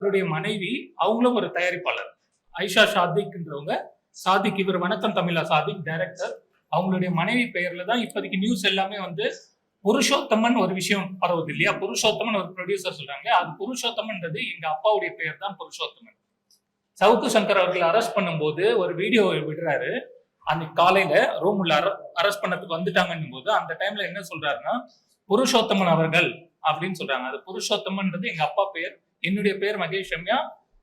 அவருடைய மனைவி அவங்களும் ஒரு தயாரிப்பாளர். ஐஷா சாதிக்ன்றவங்க. சாதிக், இவர் வணக்கம் தமிழா சாதிக் டைரக்டர். அவங்களுடைய மனைவி பெயர்ல தான் இப்போதைக்கு நியூஸ் எல்லாமே வந்து புருஷோத்தமன் ஒரு விஷயம் பரவுது இல்லையா? புருஷோத்தமன் ஒரு ப்ரொடியூசர் சொல்றாங்க. அது புருஷோத்தமன்றது எங்க அப்பாவுடைய பெயர் தான் புருஷோத்தமன். சவுக்கு சங்கர் அவர்கள் அரெஸ்ட் பண்ணும்போது ஒரு வீடியோ விடுறாரு. அன்னைக்கு காலையில ரூம்ல அரெஸ்ட் பண்ணதுக்கு வந்துட்டாங்கன்னும் போது அந்த டைம்ல என்ன சொல்றாருன்னா புருஷோத்தமன் அவர்கள் அப்படின்னு சொல்றாங்க. அது புருஷோத்தமன்றது எங்க அப்பா பெயர், என்னுடைய பெயர் மகேஷ் ரம்யா.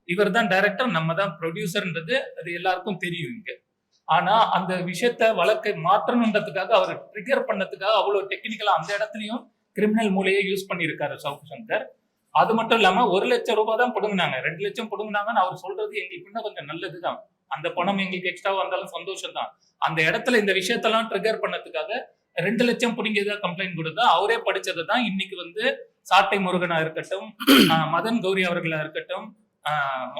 இவர் தான் டைரக்டர், நம்ம தான் ப்ரொடியூசர்ன்றது அது எல்லாருக்கும் தெரியும் இங்க. ஆனா அந்த விஷயத்த வழக்கை மாற்றணுன்றதுக்காக அவர் ட்ரிகர் பண்ணதுக்காக அவ்வளவு டெக்னிக்கலா அந்த இடத்துலயும் கிரிமினல் மூலையை யூஸ் பண்ணியிருக்காரு சவுக்கு சங்கர். அது மட்டும் இல்லாம 1,00,000 ரூபாய் தான் புடுங்கினாங்க, 2 லட்சம் புடுங்கினாங்கன்னு அவர் சொல்றது எங்களுக்கு இன்னும் கொஞ்சம் நல்லதுதான். அந்த பணம் எங்களுக்கு எக்ஸ்ட்ராவா வந்தாலும் சந்தோஷம் தான். அந்த இடத்துல இந்த விஷயத்தெல்லாம் ட்ரிகர் பண்ணதுக்காக 2 லட்சம் புடுங்கியதா கம்ப்ளைண்ட் கொடுத்தா அவரே படிச்சதை தான் இன்னைக்கு வந்து சாட்டை முருகனா இருக்கட்டும், மதன் கௌரி அவர்களா இருக்கட்டும்,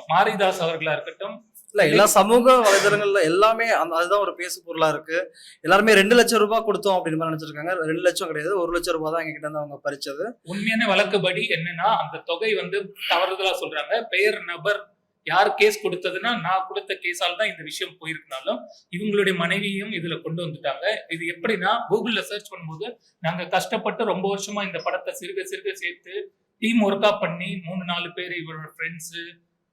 மாரிதாஸ் அவர்களா இருக்கட்டும், இல்ல எல்லா சமூக வலைதளங்கள்ல எல்லாமே அதுதான் ஒரு பேசு பொருளா இருக்கு. எல்லாருமே 2 லட்சம் ரூபாய் கொடுத்தோம் அப்படின்னு மாதிரி நினைச்சிருக்காங்க. 2 லட்சம் கிடையாது, 1 லட்சம் ரூபாய் தான் எங்ககிட்ட இருந்து அவங்க பறிச்சது. உண்மையான வழக்குப்படி என்னன்னா அந்த தொகை வந்து தவறுதலா சொல்றாங்க. பெயர் நபர் யார் கேஸ் கொடுத்ததுன்னா நான் கொடுத்த கேஸால் தான் இந்த விஷயம் போயிருக்கனாலும் இவங்களுடைய மனைவியும் இதுல கொண்டு வந்துட்டாங்க. இது எப்படின்னா கூகுள்ல சர்ச் பண்ணும்போது நாங்க கஷ்டப்பட்டு ரொம்ப வருஷமா இந்த படத்தை சிறுக சிறுக சேர்த்து டீம் ஒர்க்கா பண்ணி 3-4 பேர் இவரோட ஃப்ரெண்ட்ஸு,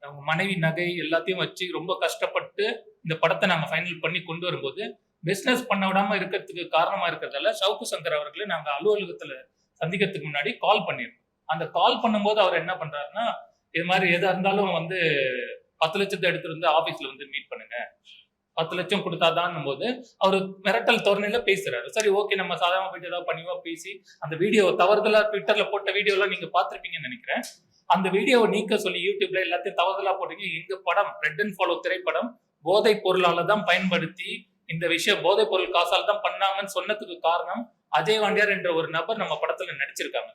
அவங்க மனைவி நகை எல்லாத்தையும் வச்சு ரொம்ப கஷ்டப்பட்டு இந்த படத்தை நாங்க ஃபைனல் பண்ணி கொண்டு வரும்போது பிசினஸ் பண்ண விடாம இருக்கிறதுக்கு காரணமா இருக்கிறதால சவுக்கு சங்கர் அவர்களை நாங்க அலுவலகத்துல சந்திக்கிறதுக்கு முன்னாடி கால் பண்ணிருக்கோம். அந்த கால் பண்ணும்போது அவர் என்ன பண்றாருன்னா, இது மாதிரி எதா இருந்தாலும் வந்து 10 லட்சத்தை எடுத்துட்டு வந்து ஆபீஸ்ல வந்து மீட் பண்ணுங்க, 10 லட்சம் கொடுத்தாதான் போது அவரு மிரட்டல் தோரணையில பேசுறாரு. சரி ஓகே, நம்ம சாதாரண போயிட்டு ஏதாவது பண்ணிவா பேசி அந்த வீடியோ தவறுதலா ட்விட்டர்ல போட்ட வீடியோ எல்லாம் நீங்க பாத்திருப்பீங்கன்னு நினைக்கிறேன். அந்த வீடியோவை நீக்க சொல்லி யூடியூப்ல எல்லாத்தையும் தவறுதலா போட்டீங்க. எங்க படம் ரெட் அண்ட் ஃபாலோ திரைப்படம் போதைப் பொருளால தான் பயன்படுத்தி இந்த விஷயம் போதைப் பொருள் காசால தான் பண்ணாங்கன்னு சொன்னதுக்கு காரணம் அஜய் வாண்டியார் என்ற ஒரு நபர் நம்ம படத்துல நடிச்சிருக்காங்க.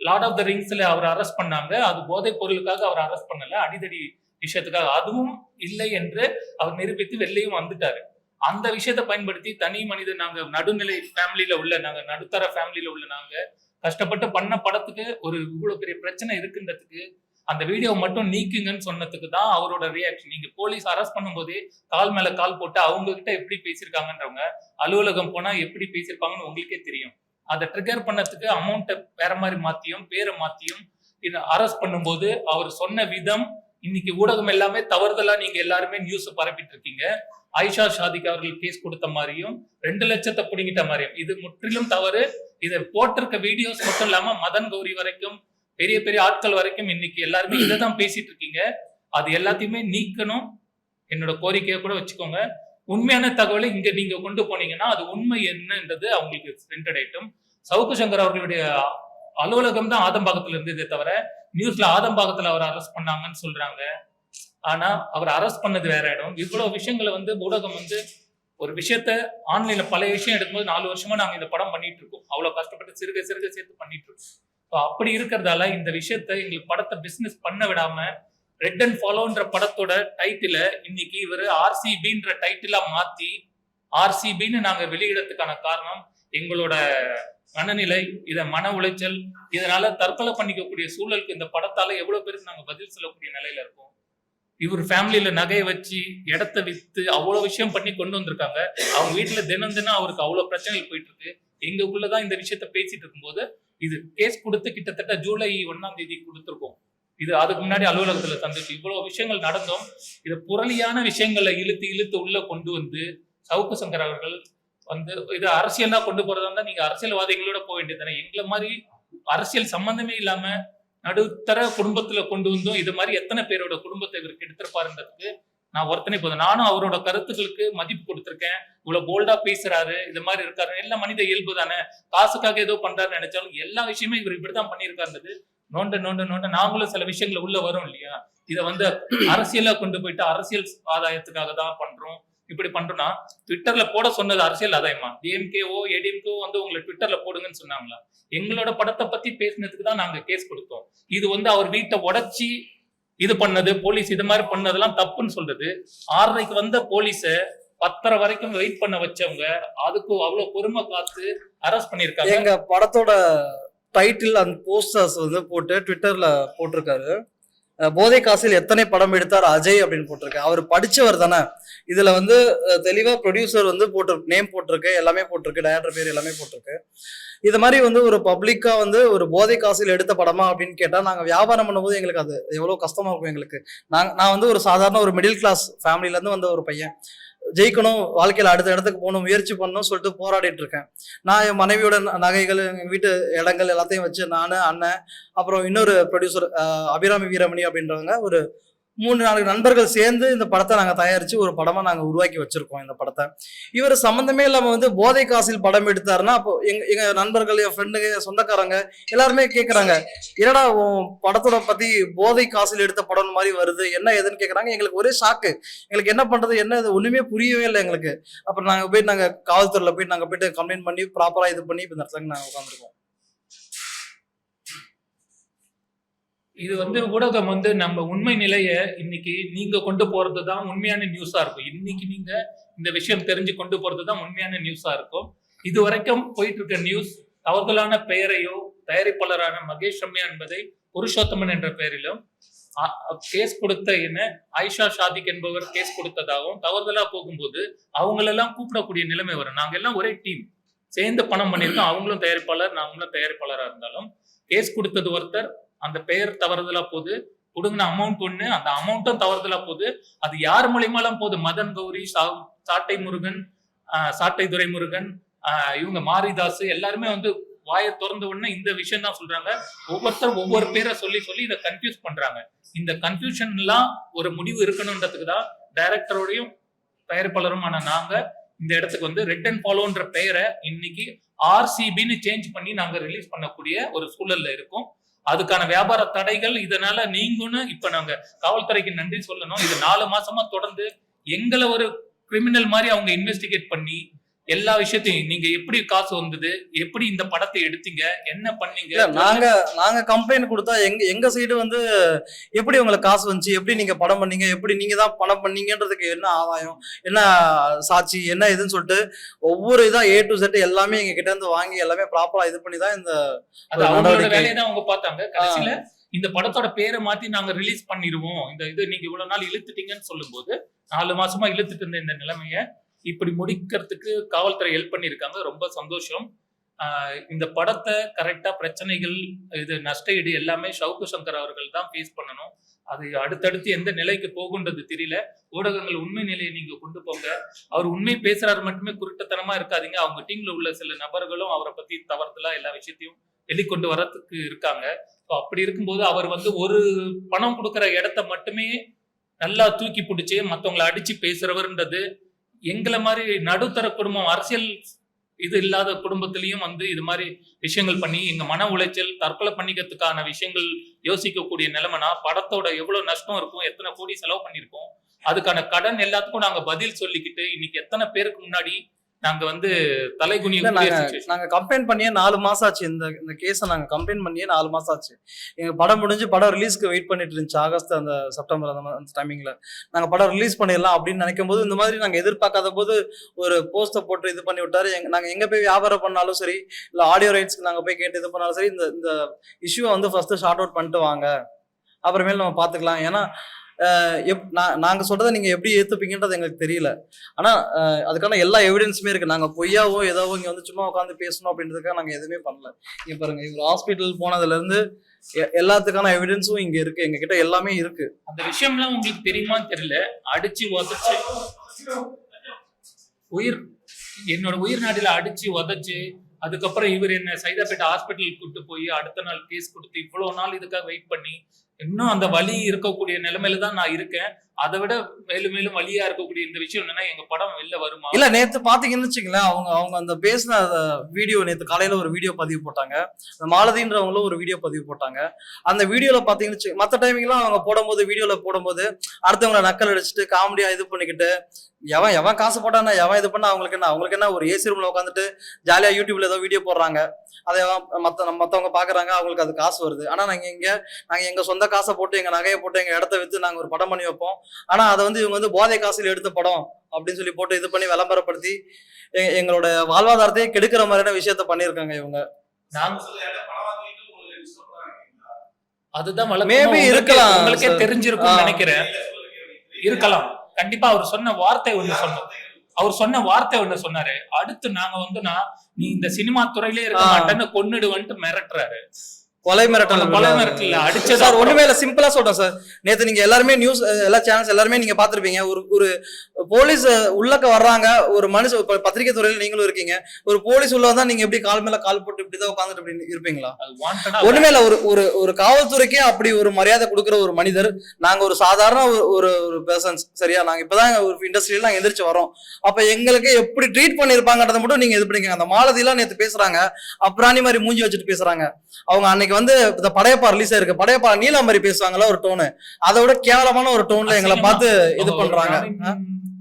லார்ட் ஆஃப் த ரிங்ஸ்ல அவர் அரெஸ்ட் பண்ணாங்க. அது போதைப் பொருளுக்காக அவர் அரெஸ்ட் பண்ணல, அடிதடி விஷயத்துக்காக. அதுவும் இல்லை என்று அவர் நிரூபித்து வெளியும் வந்துட்டாரு. அந்த விஷயத்தை பயன்படுத்தி தனி மனிதன், நாங்க நடுநிலை ஃபேமிலியில உள்ள, நாங்க நடுத்தர ஃபேமிலியில உள்ள நாங்க கஷ்டப்பட்டு பண்ண படத்துக்கு ஒரு இவ்வளவு பெரிய பிரச்சனை இருக்குன்றதுக்கு அந்த வீடியோ மட்டும் நீக்குங்கன்னு சொன்னதுக்கு தான் அவரோட ரியாக்ஷன். நீங்க போலீஸ் அரெஸ்ட் பண்ணும்போதே கால் மேல கால் போட்டு அவங்க கிட்ட எப்படி பேசியிருக்காங்கன்றவங்க அலுவலகம் போனா எப்படி பேசியிருப்பாங்கன்னு உங்களுக்கே தெரியும். அதை ட்ரிகர் பண்ணதுக்கு அமௌண்ட்டை வேற மாதிரி மாத்தியும் பேரை மாத்தியும் இதை அரெஸ்ட் பண்ணும்போது அவர் சொன்ன விதம் இன்னைக்கு ஊடகம் எல்லாமே தவறுதலா நீங்க எல்லாருமே நியூஸ் பரப்பிட்டு இருக்கீங்க. ஆயிஷா சாதிக் அவர்கள் கேஸ் கொடுத்த மாதிரியும் 2 லட்சத்தை பிடிங்கிட்ட மாதிரியும் இது முற்றிலும் தவறு. இதை போட்டிருக்க வீடியோஸ் மட்டும் இல்லாம மதன் கௌரி வரைக்கும் பெரிய பெரிய ஆட்கள் வரைக்கும் இன்னைக்கு எல்லாருமே இதை தான் பேசிட்டு இருக்கீங்க. அது எல்லாத்தையுமே நீக்கணும். என்னோட கோரிக்கையை கூட வச்சுக்கோங்க. உண்மையான தகவலை இங்க நீங்க கொண்டு போனீங்கன்னா அது உண்மை என்னன்றது அவங்களுக்கு சென்றடையட்டும். சவுக்கு சங்கர் அவர்களுடைய அலுவலகம் தான் ஆதம்பாக்கத்துல இருந்ததே தவிர நியூஸ்ல ஆதம்பாக்கத்துல அவர் அரெஸ்ட் பண்ணாங்கன்னு சொல்றாங்க. ஆனா அவர் அரெஸ்ட் பண்ணது வேற இடம். இவ்வளவு விஷயங்களை வந்து ஊடகம் வந்து ஒரு விஷயத்த ஆன்லைன்ல பழைய விஷயம் எடுக்கும்போது 4 வருஷமா நாங்க இந்த படம் பண்ணிட்டு இருக்கோம். அவ்வளவு கஷ்டப்பட்டு சிறுக சிறுக சேர்த்து பண்ணிட்டு இருக்கோம். அப்படி இருக்கிறதால இந்த விஷயத்த எங்களுக்கு படத்தை பிசினஸ் பண்ண விடாம ரெட் அண்ட் ஃபாலோன்ற படத்தோட டைட்டில இன்னைக்கு இவர் ஆர்சிபின்ற டைட்டிலா மாத்தி ஆர்சிபின்னு நாங்க வெளியிடறதுக்கான காரணம் எங்களோட மனநிலை, இத மன உளைச்சல், இதனால தற்கொலை பண்ணிக்கக்கூடிய சூழலுக்கு இந்த படத்தால எவ்வளவு பேருக்கு நாங்க பதில் சொல்லக்கூடிய நிலையில இருக்கோம். இவர் ஃபேமிலியில நகையை வச்சு இடத்த வித்து அவ்வளவு விஷயம் பண்ணி கொண்டு வந்திருக்காங்க. அவங்க வீட்டுல தினம் தினம் அவருக்கு அவ்வளவு பிரச்சனைகள் போயிட்டு இருக்கு. எங்களுக்குள்ளதான் இந்த விஷயத்த பேசிட்டு இருக்கும்போது இது கேஸ் கொடுத்து கிட்டத்தட்ட ஜூலை 1ஆம் தேதி கொடுத்திருக்கோம். இது அதுக்கு முன்னாடி அலுவலகத்துல சந்திச்சு இவ்வளவு விஷயங்கள் நடந்தும் இது புரளியான விஷயங்களை இழுத்து இழுத்து உள்ள கொண்டு வந்து சவுக்கு சங்கர் அவர்கள் வந்து இது அரசியலா கொண்டு போறதா இருந்தா நீங்க அரசியல்வாதிகளோட போக வேண்டியது. எங்களை மாதிரி அரசியல் சம்பந்தமே இல்லாம நடுத்தர குடும்பத்துல கொண்டு வந்தோம். இது மாதிரி எத்தனை பேரோட குடும்பத்தை இவருக்கு எடுத்திருப்பாருன்றதுக்கு நான் ஒருத்தனை போதும். நானும் அவரோட கருத்துக்களுக்கு மதிப்பு கொடுத்திருக்கேன். இவ்வளவு போல்டா பேசுறாரு, இது மாதிரி இருக்காரு, எல்லாம் மனித இயல்பு தானே. காசுக்காக ஏதோ பண்றாருன்னு நினைச்சாலும் எல்லா விஷயமே இவர் இப்படித்தான் பண்ணியிருக்காருன்றது நோண்ட நோண்ட நோண்ட நாங்களும் சில விஷயங்களை உள்ள வரும் இல்லையா. இதை வந்து அரசியலா கொண்டு போயிட்டு அரசியல் ஆதாயத்துக்காக தான் பண்றோம், இப்படி பண்றோம்னா ட்விட்டர்ல போட சொன்னது அரசியல் ஆதாயமா? டிஎம்கேஓ ஏடிஎம்கோ வந்து உங்களை ட்விட்டர்ல போடுங்கன்னு சொன்னாங்களா? எங்களோட படத்தை பத்தி பேசினதுக்கு தான் நாங்க கேஸ் கொடுத்தோம். இது வந்து அவர் வீட்டை உடைச்சி இது பண்ணது, போலீஸ் இது மாதிரி பண்ணதெல்லாம் தப்புன்னு சொல்றது. 6:30க்கு வந்த போலீஸ 10:30 வரைக்கும் வெயிட் பண்ண வச்சவங்க அதுக்கு அவ்வளவு பொறுமை காத்து அரெஸ்ட் பண்ணிருக்காங்க. எங்க படத்தோட டைட்டில் அந்த போஸ்டர்ஸ் வந்து போட்டு ட்விட்டர்ல போட்டிருக்காரு. போதை காசில் எத்தனை படம் எடுத்தார் அஜய் அப்படின்னு போட்டிருக்கு. அவர் படிச்சவர் தானே. இதுல வந்து தெளிவா ப்ரொடியூசர் வந்து நேம் போட்டிருக்கு, எல்லாமே போட்டிருக்கு, டைரக்டர் பேர் எல்லாமே போட்டிருக்கு. இது மாதிரி வந்து ஒரு பப்ளிக்கா வந்து ஒரு போதை காசில் எடுத்த படமா அப்படின்னு கேட்டா, நாங்க வியாபாரம் பண்ணும்போது எங்களுக்கு அது எவ்வளவு கஷ்டமா இருக்கும் எங்களுக்கு. நான் வந்து ஒரு சாதாரண ஒரு மிடில் கிளாஸ் ஃபேமிலில இருந்து வந்த ஒரு பையன். ஜெயிக்கணும், வாழ்க்கையில அடுத்த இடத்துக்கு போகணும், முயற்சி பண்ணணும் சொல்லிட்டு போராடிட்டு இருக்கேன். நான் என் மனைவியோட நகைகள், எங்க வீட்டு இடங்கள் எல்லாத்தையும் வச்சு நானு, அண்ணன், அப்புறம் இன்னொரு ப்ரொடியூசர் அபிராமி வீரமணி அப்படின்றவங்க ஒரு 3-4 நண்பர்கள் சேர்ந்து இந்த படத்தை நாங்க தயாரிச்சு ஒரு படமா நாங்க உருவாக்கி வச்சிருக்கோம். இந்த படத்தை இவர் சம்பந்தமே இல்லாம வந்து போதை காசில் படம் எடுத்தாருன்னா, அப்போ எங்க நண்பர்கள், என் ஃப்ரெண்டுங்க, என் சொந்தக்காரங்க எல்லாருமே கேட்கறாங்க, என்னடா உன் படத்தோட பத்தி போதை காசில் எடுத்த படம் மாதிரி வருது, என்ன ஏதுன்னு கேட்கறாங்க. எங்களுக்கு ஒரே ஷாக்கு. எங்களுக்கு என்ன பண்றது, என்ன இது ஒண்ணுமே புரியவே இல்லை எங்களுக்கு. அப்புறம் நாங்க காவல்துறையில போயிட்டு கம்ப்ளைண்ட் பண்ணி ப்ராப்பரா இது பண்ணி இப்ப இந்த இடத்துல நாங்க உட்காந்துருக்கோம். இது வந்து ஊடகம் வந்து நம்ம உண்மை நிலைய இன்னைக்கு நீங்க கொண்டு போறது தான் உண்மையான நியூஸா இருக்கும். இன்னைக்கு நீங்க இந்த விஷயம் தெரிஞ்சு கொண்டு போறது தான் உண்மையான நியூஸா இருக்கும். இது வரைக்கும் போயிட்டு இருக்க நியூஸ் தவறுதலான பெயரையோ தயாரிப்பாளரான மகேஷ் ரம்யா என்பதை புருஷோத்தமன் என்ற பெயரிலும் கேஸ் கொடுத்த என்ன ஆயிஷா ஷாதிக் என்பவர் கேஸ் கொடுத்ததாகவும் தவறுதலா போகும்போது அவங்களெல்லாம் கூப்பிடக்கூடிய நிலைமை வரும். நாங்க எல்லாம் ஒரே டீம் சேர்ந்து பணம் பண்ணியிருக்கோம். அவங்களும் தயாரிப்பாளர், நாங்களும் தயாரிப்பாளரா இருந்தாலும் கேஸ் கொடுத்தது ஒருத்தர், அந்த பெயர் தவறுதலா போகுது, கொடுங்கின அமௌண்ட் ஒண்ணு, அந்த அமௌண்ட்டும் தவறுதலா போகுது. அது யார் மூலியமாலாம் போகுது, மதன் கௌரி, சாட்டை முருகன், சாட்டை துரைமுருகன், இவங்க மாரிதாஸ் எல்லாருமே வந்து வாயை திறந்த உடனே இந்த விஷயம் தான் சொல்றாங்க. ஒவ்வொருத்தரும் ஒவ்வொரு பேரை சொல்லி இதை கன்ஃபியூஸ் பண்றாங்க. இந்த கன்ஃபியூஷன் எல்லாம் ஒரு முடிவு இருக்கணும்ன்றதுக்கு தான் டைரக்டரோடையும் தயாரிப்பாளருமான நாங்க இந்த இடத்துக்கு வந்து ரெட் அண்ட் ஃபாலோன்ற பெயரை இன்னைக்கு RCBன்னு சேஞ்ச் பண்ணி நாங்க ரிலீஸ் பண்ணக்கூடிய ஒரு சூழல்ல இருக்கும். அதுக்கான வியாபார தடைகள் இதனால நீங்களும் இப்ப நாங்க காவல்துறைக்கு நன்றி சொல்லணும். இது 4 மாசமா தொடர்ந்து எங்களை ஒரு கிரிமினல் மாதிரி அவங்க இன்வெஸ்டிகேட் பண்ணி எல்லா விஷயத்தையும், நீங்க எப்படி காசு வந்தது, எப்படி இந்த படத்தை எடுத்தீங்க, என்ன பண்ணீங்க, நாங்க கம்ப்ளைண்ட் கொடுத்தா எங்க சைடு வந்து எப்படி உங்களுக்கு காசு வந்துச்சு, எப்படி நீங்க படம் பண்ணீங்க, எப்படி நீங்க தான் படம் பண்ணீங்கன்றதுக்கு என்ன ஆதாயம், என்ன சாட்சி, என்ன இதுன்னு சொல்லிட்டு ஒவ்வொரு இதா A to Z எல்லாமே எங்க கிட்ட இருந்து வாங்கி எல்லாமே ப்ராப்பரா இது பண்ணி தான் இந்த அவங்களோட வேலையை தான் அவங்க பார்த்தாங்க. கடைசியில இந்த படத்தோட பேரை மாத்தி நாங்க ரிலீஸ் பண்ணிடுவோம், இந்த இது நீங்க இவ்வளவு நாள் இழுத்துட்டீங்கன்னு சொல்லும் போது 4 மாசமா இழுத்துட்டு இருந்த இந்த நிலைமைய இப்படி முடிக்கிறதுக்கு காவல்துறை ஹெல்ப் பண்ணியிருக்காங்க. ரொம்ப சந்தோஷம். இந்த படத்தை கரெக்டா பிரச்சனைகள், இது நஷ்டஈடு எல்லாமே ஷவுக்கு சங்கர் அவர்கள் தான் ஃபேஸ் பண்ணணும். அது அடுத்தடுத்து எந்த நிலைக்கு போகுன்றது தெரியல. ஊடகங்கள் உண்மை நிலையை நீங்க கொண்டு போங்க. அவர் உண்மை பேசுறாரு மட்டுமே குருட்டத்தனமா இருக்காதீங்க. அவங்க டீம்ல உள்ள சில நபர்களும் அவரை பத்தி தவறுதலா எல்லா விஷயத்தையும் வெளிக்கொண்டு வரத்துக்கு இருக்காங்க. அப்படி இருக்கும்போது அவர் வந்து ஒரு பணம் கொடுக்குற இடத்த மட்டுமே நல்லா தூக்கி பிடிச்சி மற்றவங்களை அடிச்சு பேசுறவர்ன்றது எங்களை மாதிரி நடுத்தர குடும்பம், அரசியல் இது இல்லாத குடும்பத்திலையும் வந்து இது மாதிரி விஷயங்கள் பண்ணி எங்க மன உளைச்சல், தற்கொலை பண்ணிக்கிறதுக்கான விஷயங்கள் யோசிக்கக்கூடிய நிலைமைனா படத்தோட எவ்வளவு நஷ்டம் இருக்கும், எத்தனை கோடி செலவு பண்ணிருக்கோம், அதுக்கான கடன் எல்லாத்துக்கும் நாங்க பதில் சொல்லிக்கிட்டு இன்னைக்கு எத்தனை பேருக்கு முன்னாடி நாங்க வந்து தலைகுனிய நாங்க கம்ப்ளைண்ட் பண்ணியே 4 மாசம் ஆச்சு. இந்த கேஸை நாங்க கம்ப்ளைண்ட் பண்ணியே 4 மாசம் ஆச்சு. எங்க படம் முடிஞ்சு படம் ரிலீஸ்க்கு வெயிட் பண்ணிட்டு இருந்துச்சு. ஆகஸ்ட் அந்த செப்டம்பர் அந்த டைமிங்ல நாங்க படம் ரிலீஸ் பண்ணிடலாம் அப்படின்னு நினைக்கும் போது இந்த மாதிரி நாங்க எதிர்பார்க்காத போது ஒரு போஸ்டர் போட்டு இது பண்ணி விட்டாரு. நாங்க எங்க போய் வியாபாரம் பண்ணாலும் சரி, இல்ல ஆடியோ ரைட்ஸ்க்கு நாங்க போய் கேட்டு இது பண்ணாலும் சரி, இந்த இஷ்யூவை வந்து ஃபர்ஸ்ட் ஷார்ட் அவுட் பண்ணிட்டு வாங்க, அப்புறமேல நம்ம பாத்துக்கலாம். ஏன்னா நாங்க சொல்றதை நீங்க எப்படி ஏத்துப்பீங்கன்றது எங்களுக்கு தெரியல. ஆனா அதுக்கான எல்லா எவிடன்ஸுமே இருக்கு. நாங்க பொய்யாவோ ஏதாவது இங்க வந்து சும்மா உட்காந்து பேசணும் அப்படின்றதுக்காக நாங்க எதுவுமே பண்ணல. இங்க பாருங்க, இவர் ஹாஸ்பிட்டல் போனதுல இருந்து எல்லாத்துக்கான எவிடன்ஸும் இங்க இருக்கு, எங்க கிட்ட எல்லாமே இருக்கு. அந்த விஷயம்லாம் உங்களுக்கு தெரியுமான்னு தெரியல. அடிச்சு உதச்சு என்னோட உயிர் நாடில அடிச்சு உதச்சு, அதுக்கப்புறம் இவர் என்ன சைதாப்பேட்டை ஹாஸ்பிட்டலுக்கு கூட்டு போய் அடுத்த நாள் கேஸ் கொடுத்து இவ்வளவு நாள் இதுக்காக வெயிட் பண்ணி இன்னும் அந்த வலி இருக்கக்கூடிய நிலைமையில தான் நான் இருக்கேன். அதை விட மேலும் மேலும் வலியா இருக்கக்கூடிய இந்த விஷயம் என்னன்னா, எங்க படம் வெளில வருமா இல்ல. நேத்து பாத்தீங்கன்னு வச்சுங்களேன், அவங்க அந்த பேசின வீடியோ நேத்து காலையில ஒரு வீடியோ பதிவு போட்டாங்க. அந்த மாலதின்றவங்களும் ஒரு வீடியோ பதிவு போட்டாங்க. அந்த வீடியோல பாத்தீங்கன்னு மத்த டைமிங்லாம் அவங்க போடும்போது வீடியோல போடும்போது அடுத்தவங்களை நக்கல் அடிச்சுட்டு காமெடியா இது பண்ணிக்கிட்டு, எவன் காசு போட்டானா எவன் இது பண்ணா அவங்களுக்கு என்ன ஒரு ஏசி ரூம்ல உட்காந்துட்டு ஜாலியா யூடியூப்ல ஏதோ வீடியோ போடுறாங்க, அதை மத்தவங்க பாக்குறாங்க, அவங்களுக்கு அது காசு வருது. ஆனா நாங்க எங்க சொந்த காசை போட்டு, எங்க நகையை போட்டு, எங்க இடத்த வித்து நாங்க ஒரு படம் பண்ணி வைப்போம். ஆனா அதை வந்து இவங்க வந்து போதை காசில் எடுத்த படம் அப்படின்னு சொல்லி போட்டு இது பண்ணி விளம்பரப்படுத்தி எங்களோட வாழ்வாதாரத்தையே கெடுக்கிற மாதிரியான விஷயத்த பண்ணிருக்காங்க இவங்க. அதுதான் Maybe இருக்கலாம் உங்களுக்கே sir. தெரிஞ்சிருக்கும் நினைக்கிறேன். இருக்கலாம். கண்டிப்பா அவர் சொன்ன வார்த்தை ஒண்ணு சொன்னாரு. அடுத்து நாங்க வந்துனா நீ இந்த சினிமா துறையிலே இருக்க மாட்டேன்னு கொன்னுடுவன்ட்டு மிரட்டுறாரு. கொலை மிரட்டல் அடிச்சது சார். ஒண்ணுமே இல்ல, சிம்பிளா சொல்றேன் சார். நேத்து நீங்க எல்லாருமே நியூஸ், எல்லா சேனல்ஸ் எல்லாருமே நீங்க பாத்திருப்பீங்க. ஒரு போலீஸ் உள்ளக்க வர்றாங்க, ஒரு மனுஷன், பத்திரிகை துறையில நீங்களும் இருக்கீங்க, ஒரு போலீஸ் உள்ள வந்தா நீங்க எப்படி கால் மேல கால் போட்டு இப்படிதான் உட்காந்துட்டு அப்படி இருப்பீங்களா? ஒண்ணுமே இல்ல. ஒரு காவல்துறைக்கே அப்படி ஒரு மரியாதை கொடுக்குற ஒரு மனிதர். நாங்க ஒரு சாதாரண ஒரு பெர்சன்ஸ், சரியா? நாங்க இப்பதான் ஒரு இண்டஸ்ட்ரியில நாங்க எந்திரிச்சு வரோம். அப்ப எங்களுக்கு எப்படி ட்ரீட் பண்ணிருப்பாங்கன்றத மட்டும் நீங்க இது பண்ணிக்கங்க. அந்த மாலதி எல்லாம் நேத்து பேசுறாங்க, அப்புறாணி மாதிரி மூஞ்சி வச்சுட்டு பேசுறாங்க. அவங்க அன்னைக்கு வந்து இந்த படையப்பா ரிலீஸ் ஆயிருக்கு, படையப்பா நீலா மாதிரி பேசுவாங்களா ஒரு டோனு, அதை விட கேவலமான ஒரு டோன்ல எங்களை பார்த்து இது பண்றாங்க.